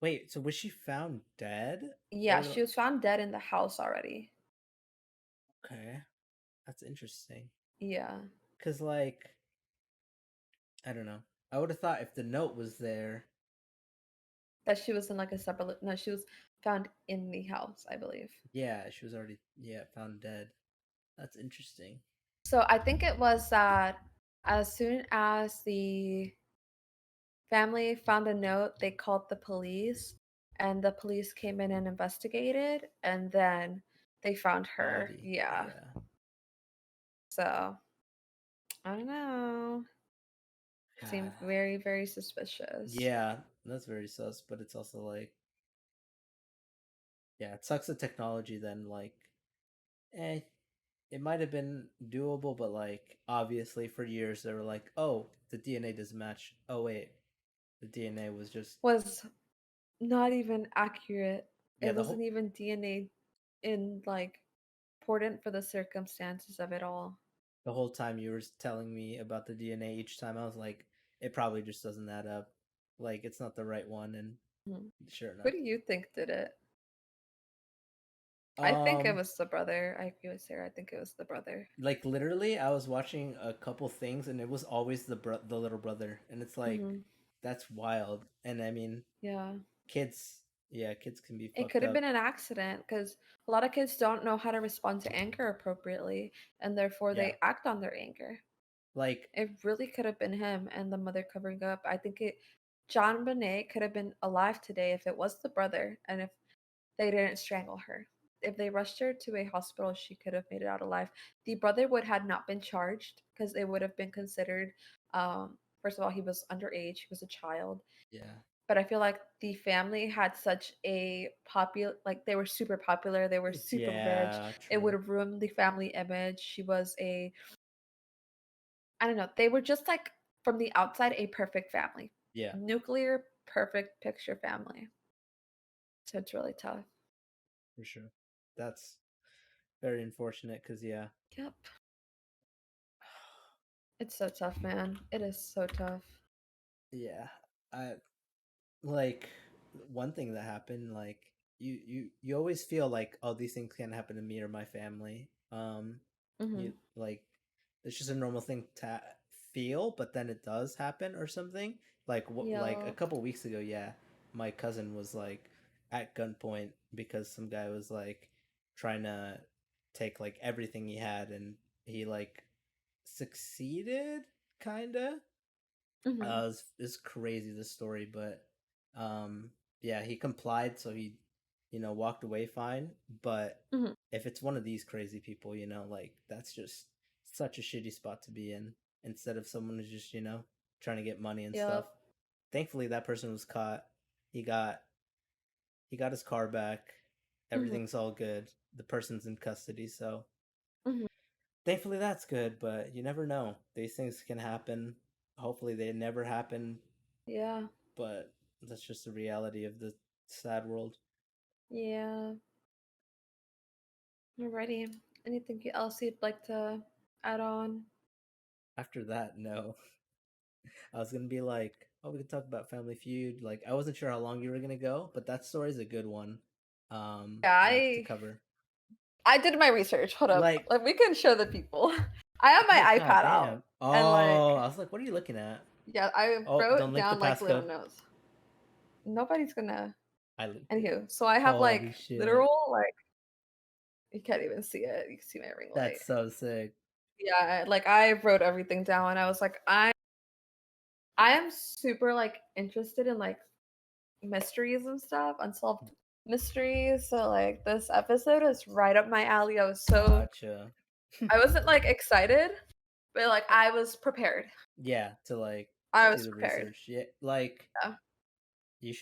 wait, so was she found dead? Yeah, Or she was found dead in the house already. okay, that's interesting. Yeah, Cause like, I don't know. I would have thought if the note was there, that she was in like a separate. No, she was found in the house, I believe. yeah, she was already found dead. That's interesting. So I think it was that as soon as the family found a note, they called the police, and the police came in and investigated, and then they found her. Body, Yeah. yeah. So I don't know. Seemed God. very, very suspicious. Yeah, that's very sus, but it's also like, yeah, it sucks the technology then, like, eh, it might have been doable, but like, obviously for years they were like, oh, the DNA doesn't match. Oh, wait, the DNA was just, Was not even accurate. yeah, It wasn't even DNA in like important for the circumstances of it all. the whole time you were telling me about the DNA each time, I was like, it probably just doesn't add up. Like, it's not the right one, and Mhm. sure Who enough. do you think did it? I think it Um, was the brother. I agree with Sarah. I think it was the brother. like literally, I was watching a couple things, and it was always the little brother, and it's like, Hmm. that's wild. And I mean, Yeah. kids, yeah, kids can be It fucked could have up. been an accident because a lot of kids don't know how to respond to anger appropriately and therefore Yeah, they act on their anger. like, It really could have been him and the mother covering up. I think John Bonet could have been alive today if it was the brother and if they didn't strangle her. If they rushed her to a hospital, she could have made it out alive. The brother would had not been charged because it would have been considered. First of all, he was underage; he was a child. yeah, But I feel like the family had such a popular, like they were super popular. They were super rich. yeah, It would true. have ruined the family image. She was I don't know. They were just like from the outside a perfect family, Yeah, nuclear perfect picture family. So it's really tough. for sure. That's very unfortunate because, yeah. Yep. It's so tough, man. It is so tough. Yeah, I like one thing that happened, like, you always feel like, oh, these things can't happen to me or my family. Hmm. You like, it's just a normal thing to feel, but then it does happen or something. Like, like a Yep. couple weeks ago, yeah, my cousin was like at gunpoint because some guy was like trying to take like everything he had, and he like succeeded, kinda. Hmm. It's crazy, this story, but um, yeah, he complied, so he, walked away fine. But Hmm. if it's one of these crazy people, like that's just such a shitty spot to be in instead of someone who's just, trying to get money and stuff. Yep. Thankfully that person was caught. He got he got his car back. Hmm. Everything's all good. The person's in custody, so Hmm. thankfully that's good, but you never know. These things can happen. Hopefully they never happen, Yeah. but that's just the reality of the sad world. Yeah. Alrighty. Anything else you'd like to add on? After that, no. I was gonna be like, oh, we could talk about Family Feud. Like, I wasn't sure how long you were gonna go, but that story's a good one. Yeah, To I cover. I did my research. Hold up. Like, Like we can show the people. I have oh my god iPad out damn. and Oh, like I was like, what are you looking at? yeah, I Oh, don't wrote link the down like little passcode. notes. Nobody's gonna I linked it. anywho. So I have Holy like shit. literal like you can't even see it. You can see my ring light. That's so sick. Yeah, like I wrote everything down. I was like, I am super like interested in like mysteries and stuff, unsolved mysteries. So like this episode is right up my alley. Gotcha. I wasn't like excited, but like I was prepared. Yeah, to like I do was the prepared. research. Yeah, like Yeah. you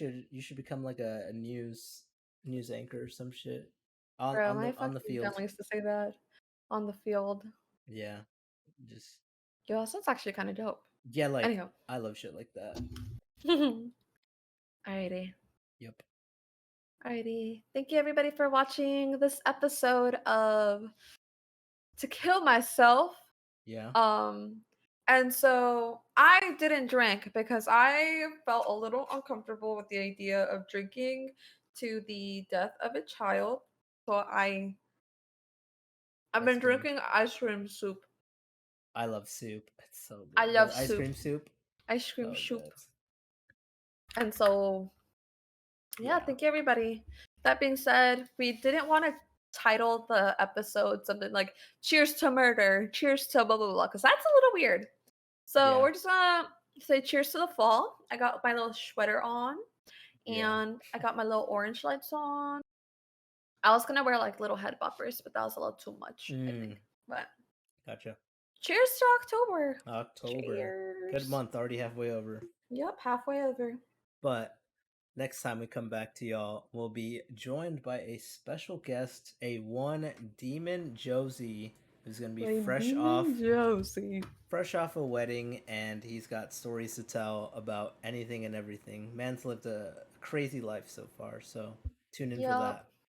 should become like a news anchor or some shit Bro, on my the fucking field. grandma used to say that on the field. Yeah, just Yo, that sounds actually kind of dope. yeah, like Anyhow. I love shit like that. Alrighty. Yep. Alrighty. Thank you everybody for watching this episode of To Kill Myself. Yeah. Um, and so I didn't drink because I felt a little uncomfortable with the idea of drinking to the death of a child. So I've That's been good. drinking ice cream soup. I love soup. It's so I good. love The ice soup. cream soup, Ice cream so soup. good. And so yeah, Yeah. thank you everybody. That being said, we didn't want to title the episode something like cheers to murder, cheers to blah blah blah, because that's a little weird. So Yeah. we're just gonna say cheers to the fall. I got my little sweater on Yeah. and I got my little orange lights on. I was gonna wear like little head buffers, but that was a little too much, I Mm. think. But Gotcha. cheers to October. October. Good Cheers. month. Already halfway over. Yep, halfway over. But next time we come back to y'all, we'll be joined by a special guest, a one Demon Josie, who's gonna be My demon Josie. fresh off a wedding, and he's got stories to tell about anything and everything. Man's lived a crazy life so far, so tune in for Yep. that.